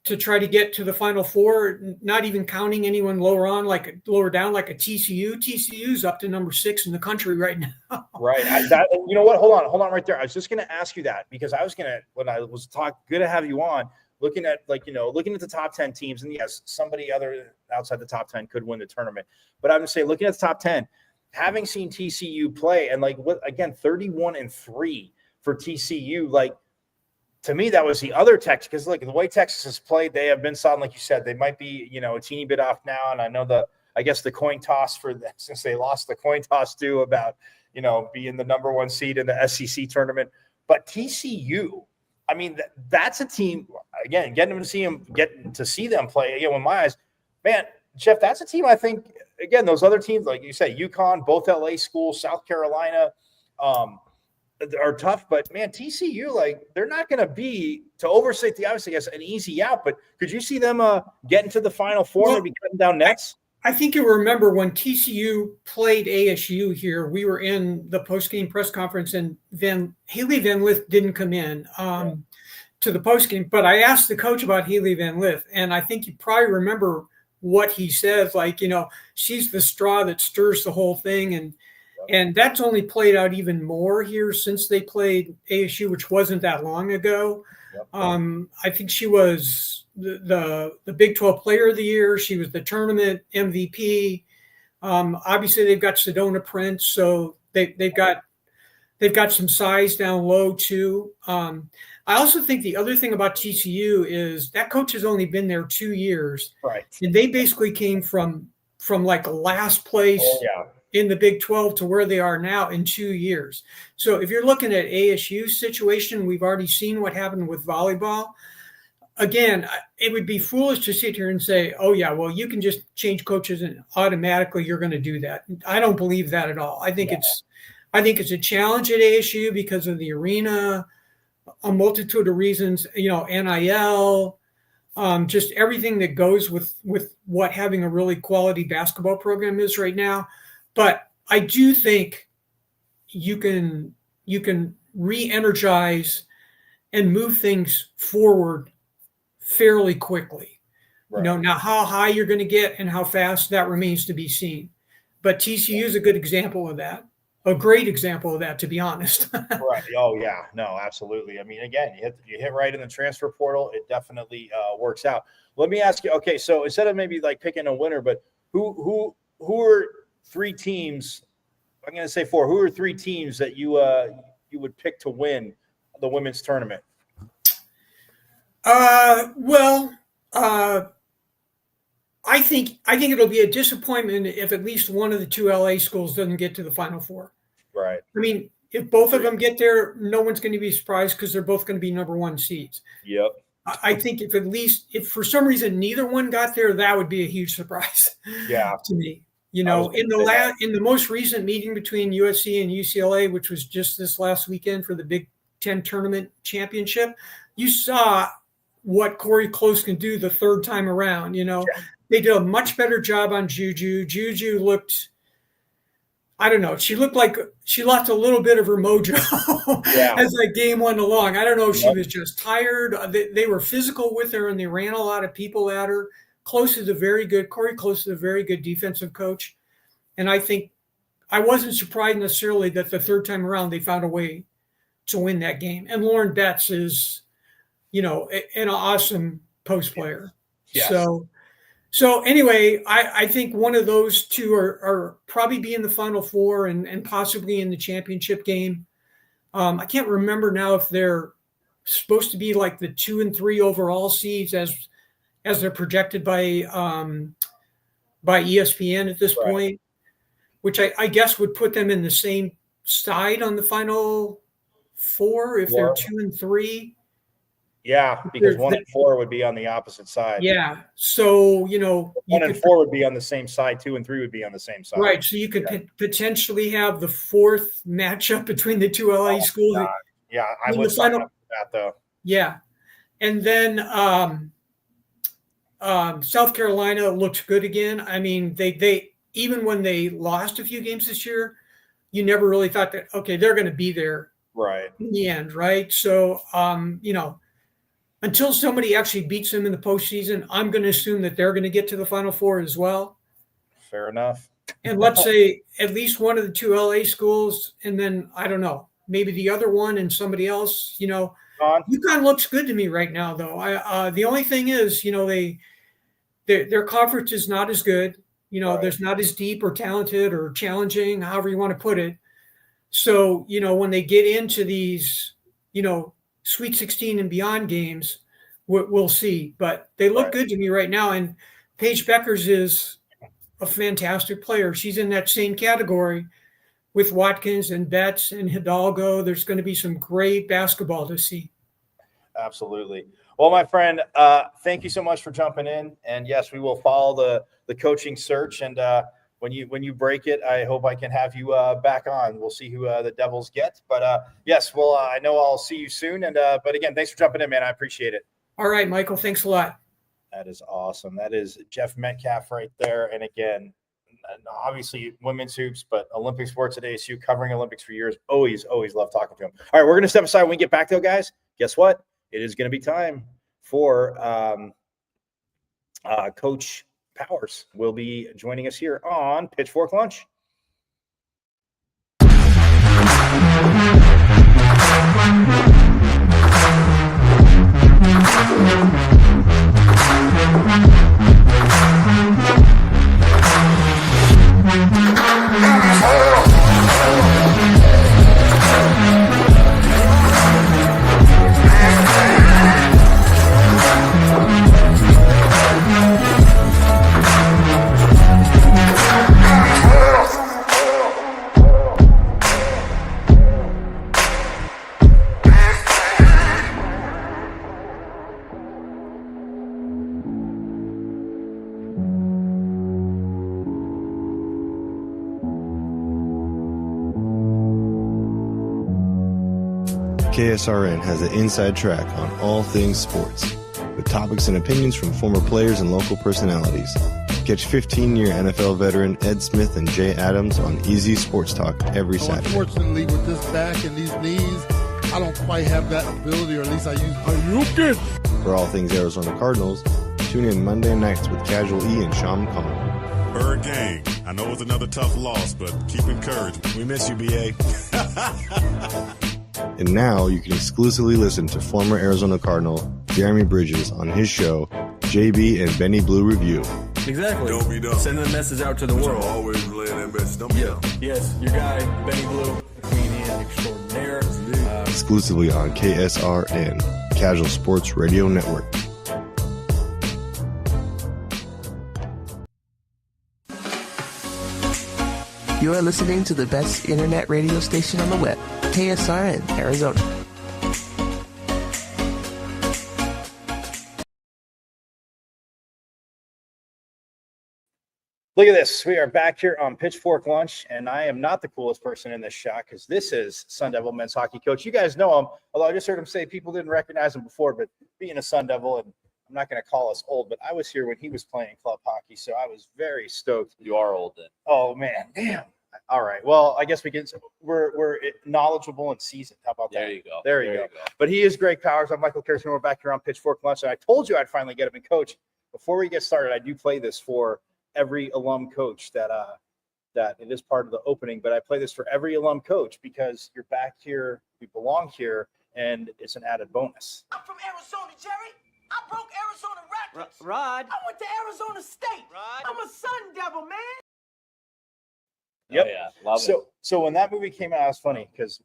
to try to get to the Final Four, not even counting anyone lower down, like a TCU. TCU's up to number 6 in the country right now. Right. You know what? Hold on right there. I was just going to ask you that because I was going to, when I was good to have you on, looking at looking at the top 10 teams, and yes, somebody other outside the top 10 could win the tournament. But I'm going to say, looking at the top 10, having seen TCU play and 31-3 for TCU, to me, that was the other Texas, because the way Texas has played, they have been solid. Like you said, they might be, a teeny bit off now. And I know the coin toss since they lost the coin toss too about, being the number 1 seed in the SEC tournament. But TCU, that's a team, again, getting to see them play, in my eyes, man, Jeff, that's a team I think, again, those other teams, like you said, UConn, both LA schools, South Carolina, are tough, but man, TCU, they're not going to be, to overstate the obvious, I guess, an easy out, but could you see them getting to the Final Four and be cutting down nets? I think you remember when TCU played ASU here, we were in the post-game press conference, and Haley Van Lith didn't come in to the post-game, but I asked the coach about Haley Van Lith, and I think you probably remember what he says, she's the straw that stirs the whole thing, and that's only played out even more here since they played ASU, which wasn't that long ago. I think she was the Big 12 Player of the Year. She was the tournament MVP. Obviously, they've got Sedona Prince, so they've got some size down low too. I also think the other thing about TCU is that coach has only been there 2 years, right? And they basically came from last place in the Big 12 to where they are now in 2 years. So if you're looking at ASU's situation, we've already seen what happened with volleyball. Again, it would be foolish to sit here and say, oh, yeah, well, you can just change coaches and automatically you're going to do that. I don't believe that at all. I think it's a challenge at ASU because of the arena, a multitude of reasons, NIL, just everything that goes with what having a really quality basketball program is right now. But I do think you can re-energize and move things forward fairly quickly. Right. Now how high you're going to get and how fast, that remains to be seen. But TCU is a good example of that. A great example of that, to be honest. Right. Oh, yeah. No, absolutely. I mean, again, you hit right in the transfer portal. It definitely works out. Let me ask you, okay, so instead of maybe like picking a winner, but who are 3 teams, I'm going to say 4, who are 3 teams that you would pick to win the women's tournament? I think it'll be a disappointment if at least one of the 2 LA schools doesn't get to the Final Four. Right. I mean, if both of them get there, no one's going to be surprised because they're both going to be number 1 seeds. Yep. I think if for some reason neither one got there, that would be a huge surprise. Yeah. To me, in the most recent meeting between USC and UCLA, which was just this last weekend for the Big Ten tournament championship, you saw what Corey Close can do the third time around. They did a much better job on Juju. Juju looked, I don't know, she looked like she lost a little bit of her mojo as that game went along. I don't know if she was just tired. They were physical with her and they ran a lot of people at her. Corey Close is a very good defensive coach. And I think I wasn't surprised necessarily that the third time around they found a way to win that game. And Lauren Betts is, an awesome post player. Yes. So anyway, I think one of those 2 are probably be in the Final Four and possibly in the championship game. I can't remember now if they're supposed to be like the 2 and 3 overall seeds as they're projected by ESPN at this point, which I guess would put them in the same side on the Final Four if they're 2 and 3. Yeah, because 1 and 4 would be on the opposite side. Yeah. So, 1 and 4 would be on the same side. 2 and 3 would be on the same side. Right. So you could potentially have the 4th matchup between the 2 LA schools. God. Yeah, I would sign up for that, though. Yeah. And then South Carolina looked good again. I mean, they even when they lost a few games this year, you never really thought that, okay, they're going to be there in the end, right? So, until somebody actually beats them in the postseason, I'm going to assume that they're going to get to the Final Four as well. Fair enough. And let's say at least one of the 2 LA schools, and then I don't know, maybe the other one and somebody else. UConn looks good to me right now, though. The only thing is, their conference is not as good. There's not as deep or talented or challenging, however you want to put it. So, when they get into these, Sweet 16 and beyond games, we'll see. But they look good to me right now. And Paige Beckers is a fantastic player. She's in that same category with Watkins and Betts and Hidalgo. There's going to be some great basketball to see. Absolutely. Well, my friend, thank you so much for jumping in. And yes, we will follow the coaching search. And when you break it, I hope I can have you back on. We'll see who the Devils get. But yes, well, I know I'll see you soon. And but again, thanks for jumping in, man. I appreciate it. All right, Michael. Thanks a lot. That is awesome. That is Jeff Metcalfe right there. And again, obviously women's hoops, but Olympic sports at ASU, covering Olympics for years. Always love talking to him. All right, we're going to step aside when we get back, though, guys. Guess what? It is going to be time for Coach Powers will be joining us here on Pitchfork Lunch. KSRN has an inside track on all things sports, with topics and opinions from former players and local personalities. Catch 15-year NFL veteran Ed Smith and Jay Adams on Easy Sports Talk every Saturday. Unfortunately, with this back and these knees, I don't quite have that ability, or at least I use. For all things Arizona Cardinals, tune in Monday nights with Casual E and Sean McConnell. Bird gang, I know it's another tough loss, but keep encouraged. We miss you, BA. And now you can exclusively listen to former Arizona Cardinal Jeremy Bridges on his show, JB and Benny Blue Review. Exactly. Don't be dumb. Sending the message out to the world. Always laying that message. Don't be dumb. Yes, your guy, Benny Blue, comedian extraordinaire. Exclusively on KSRN, Casual Sports Radio Network. You are listening to the best internet radio station on the web, KSRN, Arizona. Look at this. We are back here on Pitchfork Lunch, and I am not the coolest person in this shot because this is Sun Devil men's hockey coach. You guys know him, although I just heard him say people didn't recognize him before, but being a Sun Devil, and I'm not going to call us old, but I was here when he was playing club hockey, so I was very stoked. You are old then. Oh, man. Damn. All right. Well, I guess we're knowledgeable and seasoned. How about that? There you go. There you go. But he is Greg Powers. I'm Michael Kirsten. We're back here on Pitchfork Lunch, and I told you I'd finally get him in coach. Before we get started, I do play this for every alum coach that it is part of the opening, but I play this for every alum coach because you're back here, you belong here, and it's an added bonus. I'm from Arizona, Jerry. I broke Arizona records. Rod. I went to Arizona State. Rod. I'm a Sun Devil, man. Yep. Oh, yeah. Love it. So when that movie came out, it was funny because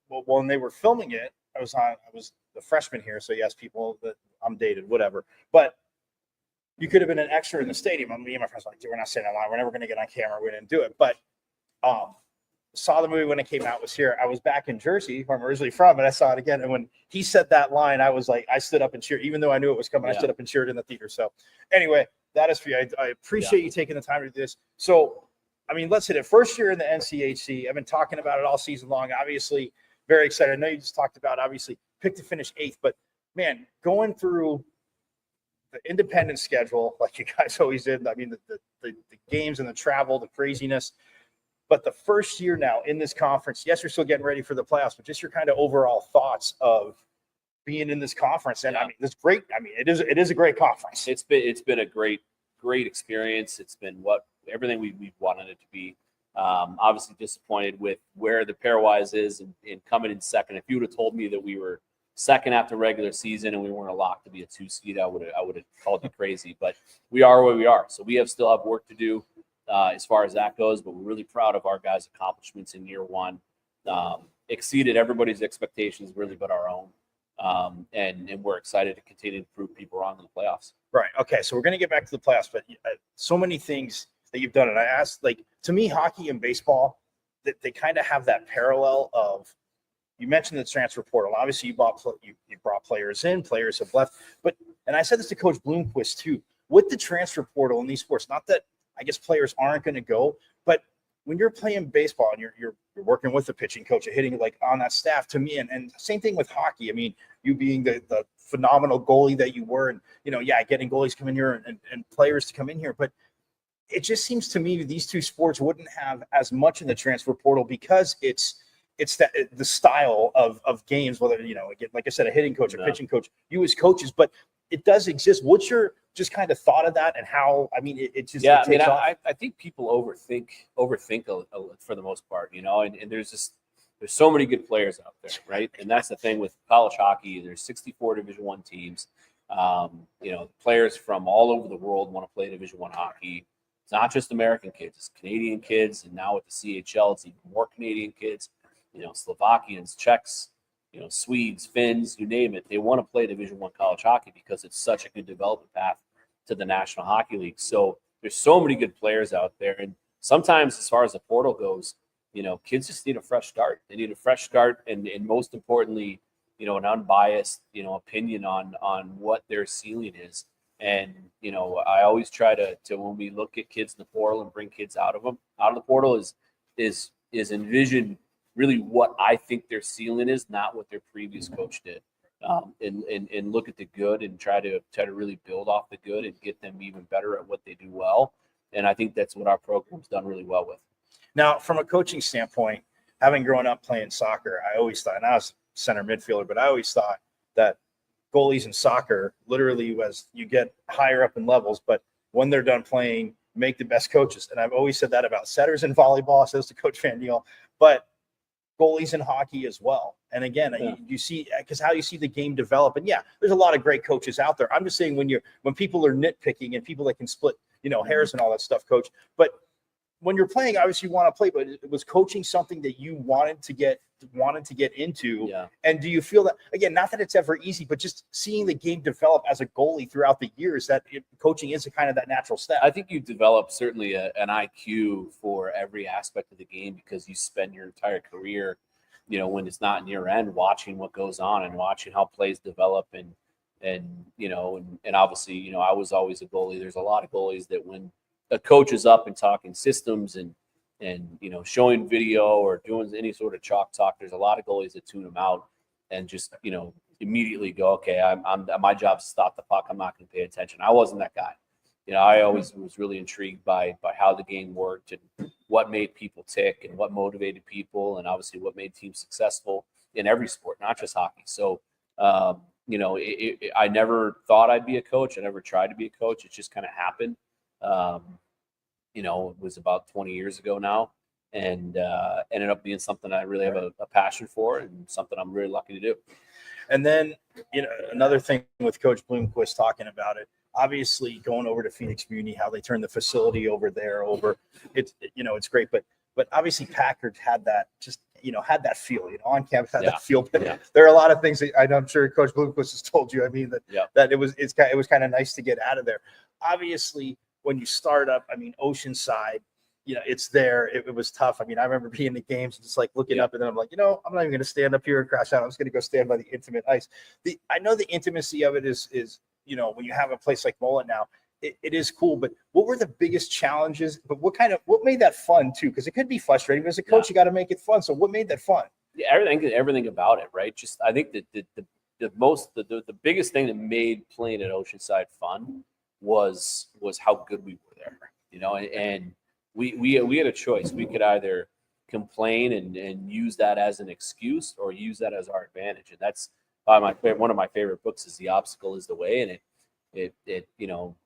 when they were filming it, I was the freshman here, so yes, people that I'm dated, whatever, but you could have been an extra in the stadium. Me and my friends were like, dude, we're not saying that line. We're never going to get on camera. We didn't do it. But saw the movie when it came out, was here. I was back in Jersey, where I'm originally from, and I saw it again. And when he said that line, I was like, I stood up and cheered. Even though I knew it was coming, I stood up and cheered in the theater. So anyway, that is for you. I appreciate you taking the time to do this. So, I mean, let's hit it. First year in the NCHC. I've been talking about it all season long. Obviously, very excited. I know you just talked about, obviously, picked to finish 8th. But, man, going through – the independent schedule, like you guys always did. I mean, the games and the travel, the craziness. But the first year now in this conference, yes, you're still getting ready for the playoffs, but just your kind of overall thoughts of being in this conference. And I mean, it's great. I mean, it is a great conference. It's been a great experience. It's been everything we've wanted it to be. Obviously disappointed with where the pairwise is and coming in second. If you would have told me that we were second after regular season and we weren't a lock to be a 2 seed, I would have called you crazy. But we are where we are, so we still have work to do as far as that goes. But we're really proud of our guys' accomplishments in year one. Exceeded everybody's expectations, really, but our own. And we're excited to continue to prove people wrong in the playoffs. Right. Okay. So we're going to get back to the playoffs, but so many things that you've done. And I asked, like, to me, hockey and baseball, that they kind of have that parallel of. You mentioned the transfer portal. Obviously, you brought players in, players have left. And I said this to Coach Bloomquist too, with the transfer portal in these sports, not that I guess players aren't going to go, but when you're playing baseball and you're working with a pitching coach, you're hitting like on that staff to me. And same thing with hockey. I mean, you being the phenomenal goalie that you were, and, getting goalies come in here and players to come in here. But it just seems to me that these two sports wouldn't have as much in the transfer portal because it's the style of games, whether, again, like I said, a hitting coach, a pitching coach, you as coaches, but it does exist. What's your just kind of thought of that and how, I mean, it just, I mean, I think people overthink for the most part, and there's so many good players out there. Right. And that's the thing with college hockey. There's 64 Division I teams. Players from all over the world want to play Division I hockey. It's not just American kids, it's Canadian kids. And now with the CHL, it's even more Canadian kids. Slovakians, Czechs, Swedes, Finns, you name it. They want to play Division I college hockey because it's such a good development path to the National Hockey League. So there's so many good players out there. And sometimes as far as the portal goes, kids just need a fresh start. They need a fresh start. And most importantly, an unbiased, opinion on what their ceiling is. And, I always try to when we look at kids in the portal and bring kids out of the portal is envision really what I think their ceiling is, not what their previous coach did. And look at the good and try to really build off the good and get them even better at what they do well. And I think that's what our program's done really well with. Now, from a coaching standpoint, having grown up playing soccer, I always thought, and I was center midfielder, but I always thought that goalies in soccer, literally, as you get higher up in levels, but when they're done playing, make the best coaches. And I've always said that about setters in volleyball, says to Coach Van Niel, but goalies in hockey as well. And again, you see, because how you see the game develop. And yeah, there's a lot of great coaches out there. I'm just saying when people are nitpicking and people that can split, hairs and all that stuff, coach. But when you're playing, obviously you want to play, but it was coaching something that you wanted to get into. Yeah. And do you feel that, again, not that it's ever easy, but just seeing the game develop as a goalie throughout the years, that coaching is a kind of that natural step? I think you develop certainly an IQ for every aspect of the game, because you spend your entire career, when it's not in your end, watching what goes on and watching how plays develop. And obviously, I was always a goalie. There's a lot of goalies that when a coach is up and talking systems and showing video or doing any sort of chalk talk, there's a lot of goalies that tune them out and just immediately go, okay, I'm my job is to stop the puck. I'm not going to pay attention. I wasn't that guy. I always was really intrigued by how the game worked and what made people tick and what motivated people, and obviously what made teams successful in every sport, not just hockey. So I never thought I'd be a coach. I never tried to be a coach. It just kind of happened. It was about 20 years ago now, and ended up being something I really have a passion for and something I'm really lucky to do. And then, another thing with Coach Bloomquist talking about it, obviously going over to Phoenix Muni, how they turned the facility over there it's great, but obviously Packard had that had that feel, on campus, had that feel. But there are a lot of things that I'm sure Coach Bloomquist has told you. I mean, that it was kind of nice to get out of there. Obviously, when you start up, Oceanside, it's there. It was tough. I remember being in the games and just like looking up, and then I'm like, I'm not even going to stand up here and crash out. I'm just going to go stand by the intimate ice. I know the intimacy of it is when you have a place like Mullet now, it is cool. But what were the biggest challenges? But what made that fun too? Because it could be frustrating. But as a coach, you got to make it fun. So what made that fun? Yeah, everything about it, right? Just I think that the biggest thing that made playing at Oceanside fun was how good we were there, and we had a choice. We could either complain and use that as an excuse or use that as our advantage. And that's one of my favorite books is The Obstacle is the Way. And it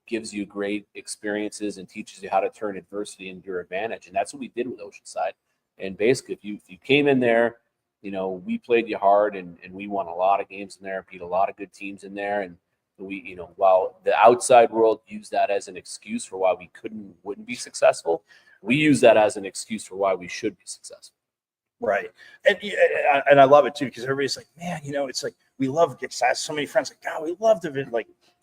gives you great experiences and teaches you how to turn adversity into your advantage. And that's what we did with Oceanside. And basically, if you came in there, we played you hard and we won a lot of games in there, beat a lot of good teams in there. And we, while the outside world used that as an excuse for why we wouldn't be successful, we use that as an excuse for why we should be successful. Right. And I love it too, because everybody's like, man, it's like, we love it. I have so many friends like, God, we love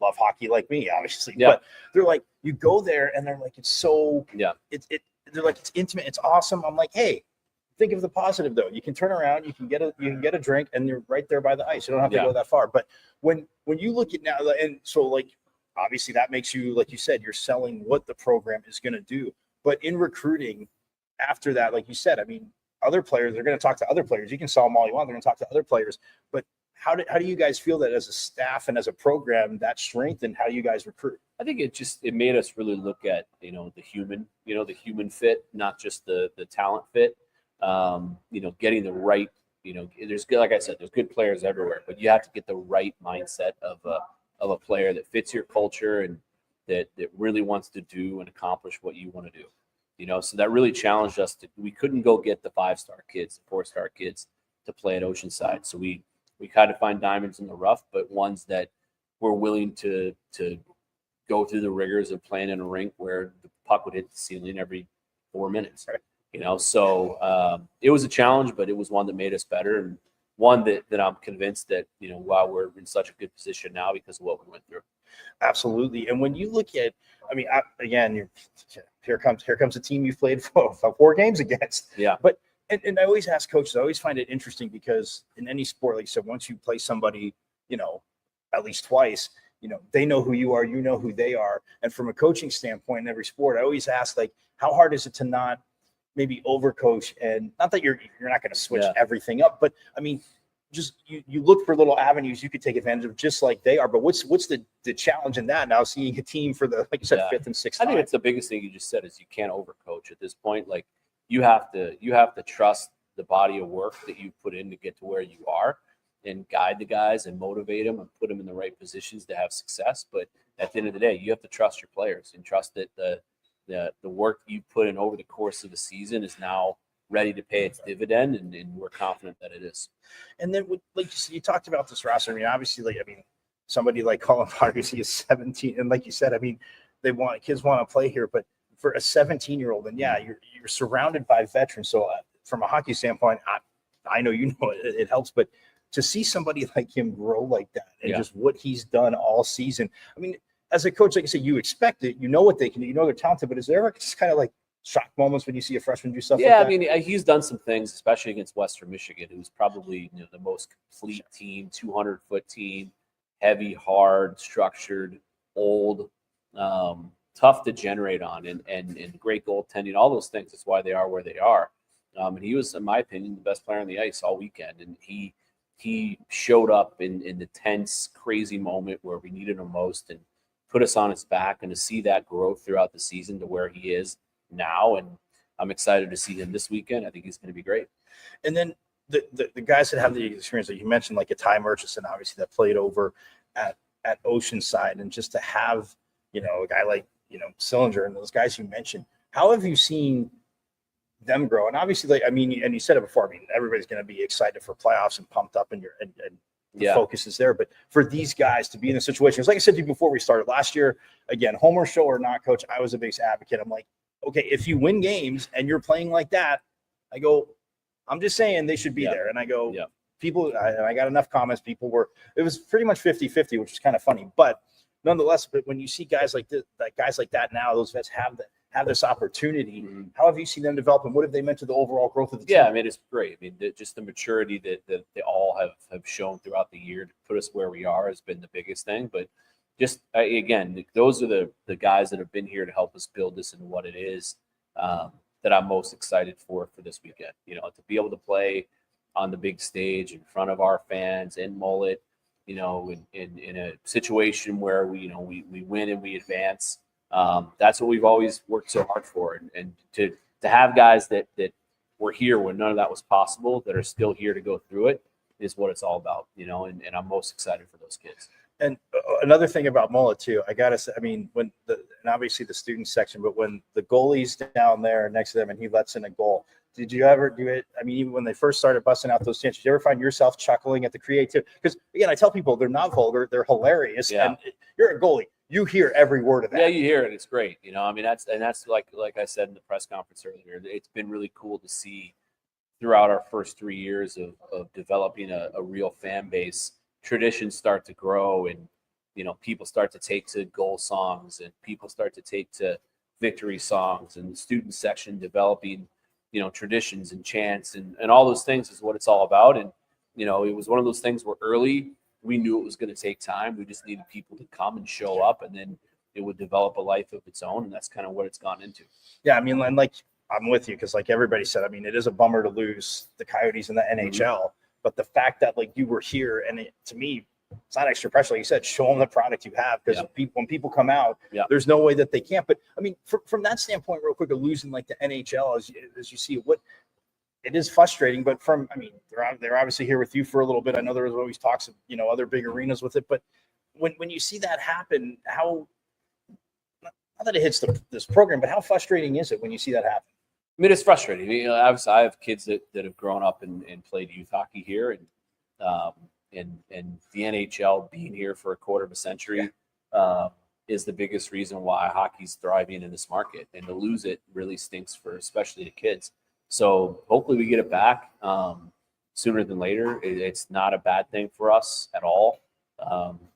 love hockey like me, obviously. Yeah. But they're like, you go there and they're like, it's so, they're like, it's intimate. It's awesome. I'm like, hey, think of the positive though. You can turn around, you can get a drink, and you're right there by the ice. You don't have to go that far. But when you look at now, and so like, obviously that makes you, like you said, you're selling what the program is going to do. But in recruiting after that, like you said, other players, they're going to talk to other players. You can sell them all you want. They're going to talk to other players. But how do you guys feel that as a staff and as a program, that strength, and how do you guys recruit? I think it made us really look at, the human fit, not just the talent fit. Getting the right, there's good, like I said, there's good players everywhere, but you have to get the right mindset of a player that fits your culture and that really wants to do and accomplish what you want to do. So that really challenged us. We couldn't go get the 5-star kids, the 4-star kids to play at Oceanside. So we kind of find diamonds in the rough, but ones that were willing to go through the rigors of playing in a rink where the puck would hit the ceiling every 4 minutes. Right. So it was a challenge, but it was one that made us better, and one that I'm convinced that, while we're in such a good position now because of what we went through. Absolutely. And when you look at, here comes a team you've played for 4 games against. Yeah. But, and I always ask coaches, I always find it interesting because in any sport, like you said, once you play somebody, at least twice, they know who you are, you know who they are. And from a coaching standpoint in every sport, I always ask, like, how hard is it to not, maybe overcoach, and not that you're not going to switch everything up, but I mean, just you look for little avenues you could take advantage of, just like they are. But what's the challenge in that now? Seeing a team for the, like you said, fifth and sixth. I think it's the biggest thing you just said is you can't overcoach at this point. Like you have to trust the body of work that you put in to get to where you are, and guide the guys and motivate them and put them in the right positions to have success. But at the end of the day, you have to trust your players and trust that the work you put in over the course of the season is now ready to pay its dividend, and we're confident that it is. And then, like you talked about this roster. I mean, obviously, somebody like Colin Potter, he is 17, and like you said, I mean, kids want to play here, but for a 17-year-old, and you're surrounded by veterans. So from a hockey standpoint, I know it helps, but to see somebody like him grow like that and just what he's done all season. I mean, as a coach, like I said, you expect it, you know what they can do, they're talented, but is there ever just kind of like shock moments when you see a freshman do stuff like that? I mean, he's done some things, especially against Western Michigan, who's probably the most complete team, 200-foot team, heavy, hard, structured, old, tough to generate on, and great goaltending, all those things. That's why they are where they are. And he was, in my opinion, the best player on the ice all weekend, and he showed up in the tense, crazy moment where we needed him most and put us on his back, and to see that growth throughout the season to where he is now. And I'm excited to see him this weekend. I think he's going to be great. And then the guys that have the experience that you mentioned, like a Ty Murchison, obviously, that played over at Oceanside, and just to have, a guy like, Sillinger and those guys you mentioned, how have you seen them grow? And obviously, and you said it before, everybody's going to be excited for playoffs and pumped up, and the focus is there. But for these guys to be in the situation, like I said to you before we started last year, again, Homer show or not, coach, I was a big advocate. I'm like, okay, if you win games and you're playing like that, I'm just saying they should be there. And I go, people, and I got enough comments. It was pretty much 50-50, which is kind of funny. But nonetheless, when you see guys like that now, those vets have this opportunity. How have you seen them develop, and what have they meant to the overall growth of the team? Yeah, it's great. Just the maturity that they all have shown throughout the year to put us where we are has been the biggest thing. But just, again, those are the guys that have been here to help us build this into what it is, that I'm most excited for this weekend. To be able to play on the big stage in front of our fans in Mullet, in a situation where we win and we advance. That's what we've always worked so hard for, and to have guys that were here when none of that was possible, that are still here to go through it, is what it's all about, and I'm most excited for those kids. And another thing about Mullet too, I gotta say, and obviously the student section, but when the goalie's down there next to them and he lets in a goal, did you ever do it? Even when they first started busting out those chances, did you ever find yourself chuckling at the creativity? Because again, I tell people they're not vulgar, they're hilarious. And you're a goalie, you hear every word of that. Yeah, you hear it. It's great. That's like I said in the press conference earlier, it's been really cool to see throughout our first 3 years of developing a real fan base, traditions start to grow, and people start to take to goal songs, and people start to take to victory songs, and the student section developing traditions and chants and all those things is what it's all about. And it was one of those things where early we knew it was going to take time. We just needed people to come and show up, and then it would develop a life of its own, and that's kind of what it's gone into. Yeah, and like I'm with you, because like everybody said, it is a bummer to lose the Coyotes in the NHL, but the fact that you were here, and to me, it's not extra pressure. Like you said, show them the product you have, because when people come out, there's no way that they can't. But from that standpoint, real quick, of losing the NHL, as you see what it is frustrating. But they're obviously here with you for a little bit. I know there was always talks of other big arenas with it, but when you see that happen, how, not that it hits this program, but how frustrating is it when you see that happen? It's frustrating. Obviously, I have kids that have grown up and played youth hockey here, and the NHL being here for a quarter of a century is the biggest reason why hockey's thriving in this market. And to lose it really stinks for especially the kids. So hopefully we get it back sooner than later. It's not a bad thing for us at all.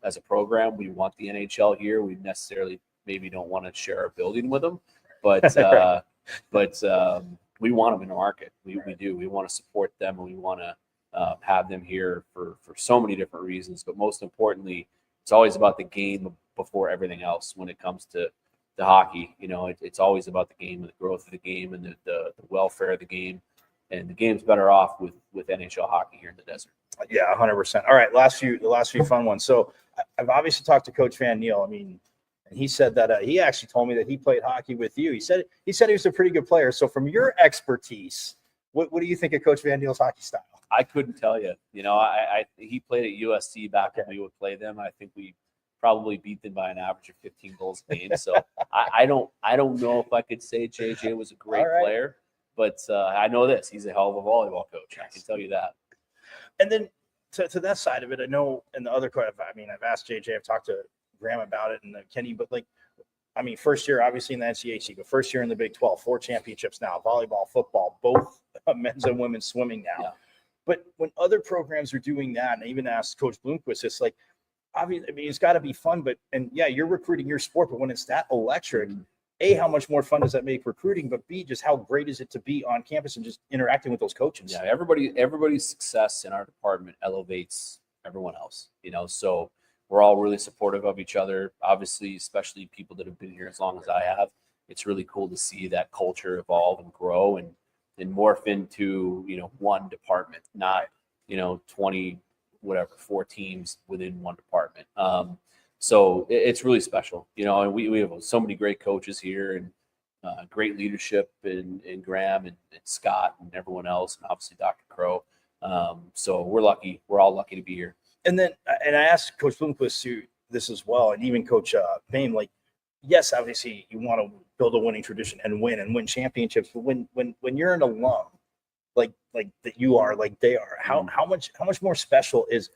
As a program, we want the NHL here. We necessarily maybe don't want to share our building with them, but we want them in the market. We do. We want to support them, and we want to have them here for so many different reasons. But most importantly, it's always about the game before everything else when it comes to to hockey. You know, it's always about the game and the growth of the game and the welfare of the game. And the game's better off with NHL hockey here in the desert. Yeah, 100%. All right, the last few fun ones. So I've obviously talked to Coach Van Neal. I mean, and he said that he actually told me that he played hockey with you. He said he was a pretty good player. So from your expertise, what do you think of Coach Van Neal's hockey style? I couldn't tell you. You know, he played at USC back when we would play them. I think we probably beat them by an average of 15 goals a game. So I don't know if I could say JJ was a great player, but I know this: he's a hell of a volleyball coach. I can tell you that. And then to that side of it, I know in the other part, I've asked JJ, I've talked to Graham about it and Kenny, but first year obviously in the NCHC, but first year in the Big 12, 4 championships now, volleyball, football, both men's and women's swimming now. Yeah. But when other programs are doing that, and I even asked Coach Bloomquist, it's like, obviously, it's got to be fun, you're recruiting your sport, but when it's that electric, A, how much more fun does that make recruiting, but B, just how great is it to be on campus and just interacting with those coaches? Yeah, everybody's success in our department elevates everyone else, you know, so we're all really supportive of each other, obviously, especially people that have been here as long as I have. It's really cool to see that culture evolve and grow and morph into, you know, one department, not, you know, 4 teams within one department. So it's really special, you know, and we have so many great coaches here and great leadership in Graham and Scott and everyone else, and obviously Dr. Crow. So we're lucky. We're all lucky to be here. And then, and I asked Coach Bloomquist this as well, and even Coach Payne, yes, obviously you want to build a winning tradition and win championships, but when you're an alum, like that you are, like they are, how much more special is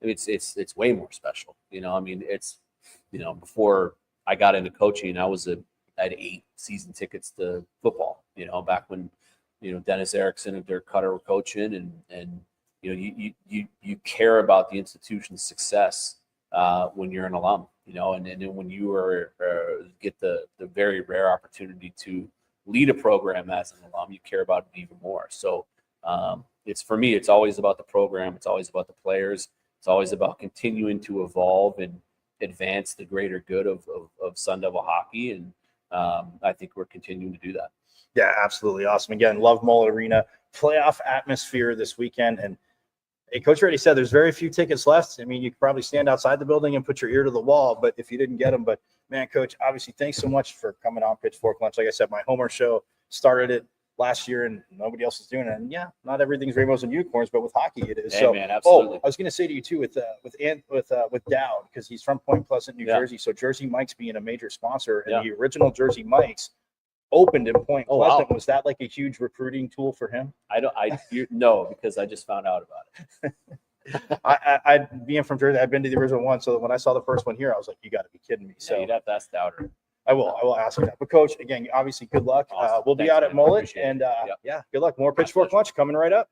it? It's way more special. You know, I mean, it's, you know, before I got into coaching, I had 8 season tickets to football, you know, back when, you know, Dennis Erickson and Dirk Cutter were coaching, and you know, you care about the institution's success when you're an alum, you know, and then when you get the very rare opportunity to lead a program as an alum, you care about it even more. So it's, for me, it's always about the program. It's always about the players. It's always about continuing to evolve and advance the greater good of Sun Devil hockey. And I think we're continuing to do that. Yeah, absolutely. Awesome. Again, love Mullet Arena, playoff atmosphere this weekend. And hey, Coach already said there's very few tickets left. I mean, you could probably stand outside the building and put your ear to the wall, but if you didn't get them, but man, Coach, obviously, thanks so much for coming on Pitchfork Lunch. Like I said, my Homer show started it last year, and nobody else is doing it. And yeah, not everything's rainbows and unicorns, but with hockey, it is. Hey, so, man, absolutely. I was going to say to you too, with Dowd, because he's from Point Pleasant, New Jersey. So Jersey Mike's being a major sponsor, and the original Jersey Mike's opened in Point Pleasant. Wow. Was that like a huge recruiting tool for him? No, because I just found out about it. I being from Jersey, I've been to the original one. So when I saw the first one here, I was like, you got to be kidding me. So you'd have to ask Dowder. I will ask you that. But Coach, again, obviously, good luck. Awesome. We'll be out at Mullet, and good luck. More Pitchfork Lunch coming right up.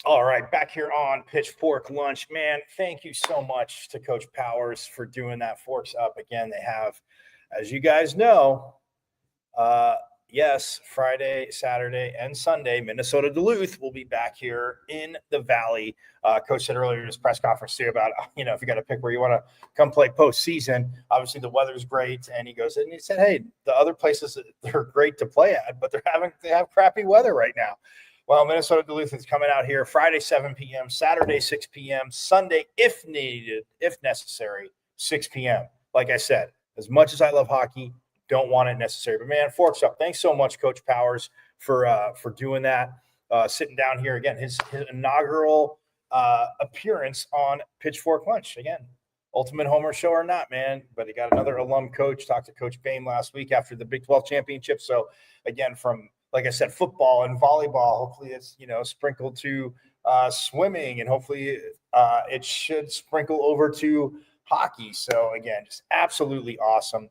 All right, back here on Pitchfork Lunch. Man, thank you so much to Coach Powers for doing that. Forks Up. Again, they have, as you guys know, yes, Friday, Saturday, and Sunday, Minnesota Duluth will be back here in the Valley. Coach said earlier in his press conference too about, you know, if you got to pick where you want to come play postseason, obviously the weather's great. And he goes, and he said, hey, the other places, they're great to play at, but they have crappy weather right now. Well, Minnesota Duluth is coming out here Friday, 7 p.m., Saturday, 6 p.m., Sunday, if needed, if necessary, 6 p.m. Like I said, as much as I love hockey, don't want it necessary. But man, forks up. Thanks so much, Coach Powers, for doing that. Sitting down here again, his inaugural appearance on Pitchfork Lunch. Again, ultimate homer show or not, man. But he got another alum coach. Talked to Coach Bain last week after the Big 12 championship. So again, from, like I said, football and volleyball, hopefully it's, sprinkled to swimming, and hopefully it should sprinkle over to hockey. So again, just absolutely awesome.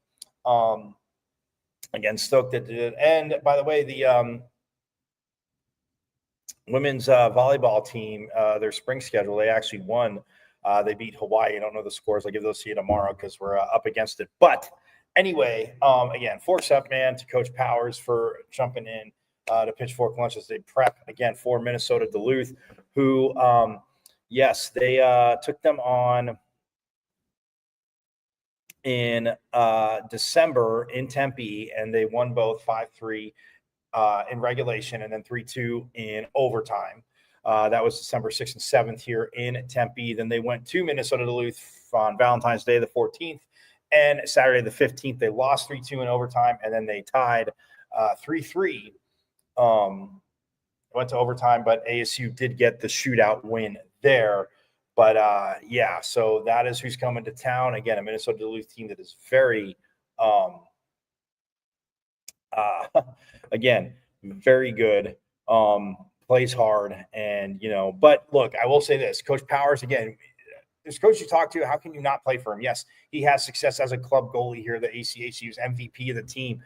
Again, stoked that did. And by the way, the women's volleyball team, their spring schedule, they actually won. They beat Hawaii. I don't know the scores. I'll give those to you tomorrow because we're up against it. But anyway, again, forks up, man, to Coach Powers for jumping in to Pitchfork Lunch as they prep, again, for Minnesota Duluth, who, yes, they took them on in December in Tempe, and they won both 5-3 in regulation and then 3-2 in overtime. That was December 6th and 7th here in Tempe. Then they went to Minnesota Duluth on Valentine's Day, the 14th, and Saturday, the 15th. They lost 3-2 in overtime, and then they tied 3-3. Went to overtime, but ASU did get the shootout win there. But, yeah, so that is who's coming to town. Again, a Minnesota Duluth team that is very again, very good, plays hard, and, but look, I will say this, Coach Powers, again, this coach you talk to, how can you not play for him? Yes, he has success as a club goalie here, the ACH. He was MVP of the team,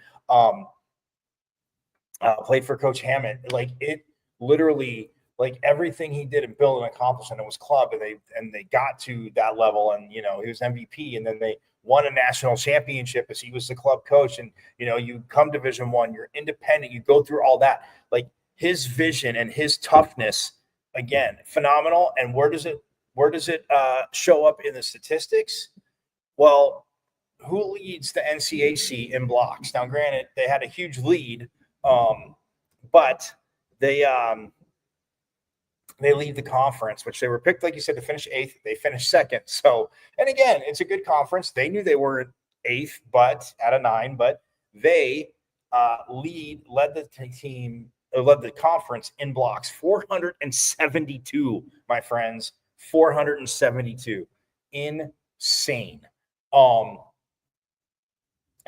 played for Coach Hammett. Like, it literally, like, everything he did and built and accomplished, and it was club, and they got to that level, and, he was MVP, and then they won a national championship as he was the club coach. And, you come Division I, you're independent, you go through all that. Like, his vision and his toughness, again, phenomenal. And where does it show up in the statistics? Well, who leads the NCAC in blocks? Now, granted, they had a huge lead, but they lead the conference, which they were picked, like you said, to finish 8th. They finished 2nd. So, and again, it's a good conference. They knew they weren't 8th, but out of 9, but they led the conference in blocks, 472, my friends, 472. Insane.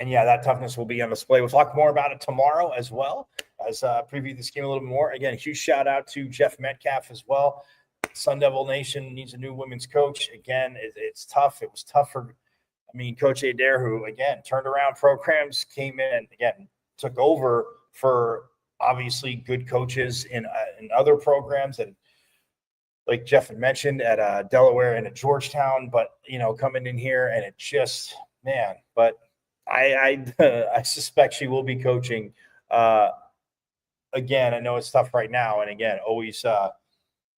And yeah, that toughness will be on display. We'll talk more about it tomorrow as well, as preview this game a little bit more. Again, a huge shout out to Jeff Metcalfe as well. Sun Devil Nation needs a new women's coach. Again, it's tough. It was tough for, Coach Adair, who, again, turned around programs, came in, and, again, took over for obviously good coaches in other programs that, like Jeff had mentioned, at Delaware and at Georgetown, but, coming in here, and it just, man, but I suspect she will be coaching again. I know it's tough right now, and again, always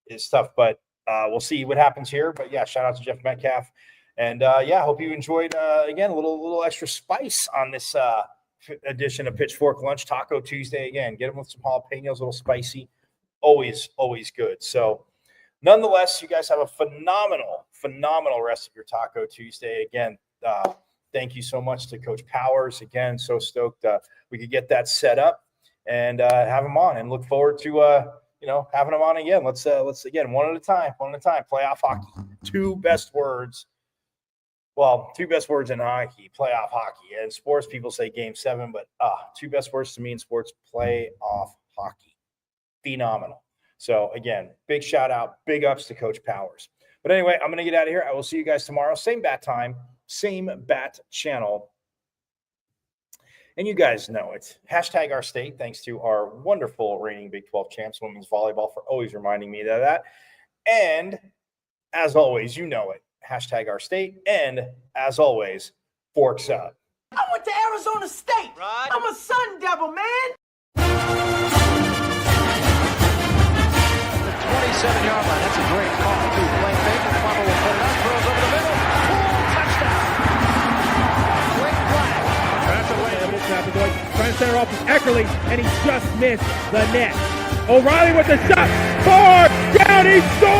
is tough, but we'll see what happens here. But yeah, shout out to Jeff Metcalfe, and yeah, hope you enjoyed again a little extra spice on this edition of Pitchfork Lunch, Taco Tuesday. Again, get them with some jalapenos, a little spicy, always good. So nonetheless, you guys have a phenomenal rest of your Taco Tuesday. Again, thank you so much to Coach Powers. Again, so stoked we could get that set up and have him on, and look forward to having him on again. Let's again, one at a time. Playoff hockey. Two best words in hockey, playoff hockey. And sports people say game 7, but two best words to me in sports, playoff hockey. Phenomenal. So again, big shout out, big ups to Coach Powers. But anyway, I'm going to get out of here. I will see you guys tomorrow. Same bat time, same bat channel. And you guys know it. Hashtag our state. Thanks to our wonderful reigning Big 12 champs, women's volleyball, for always reminding me of that. And as always, you know it. Hashtag our state. And as always, forks up. I went to Arizona State. Right. I'm a Sun Devil, man. The 27-yard line. That's a great call. Play fake. Plummer will put it up. Throws over the middle. Touchdown. Quick flag. That's away. Trying to center off is Eckerly, and he just missed the net. O'Reilly with the shot. Far down. He scores.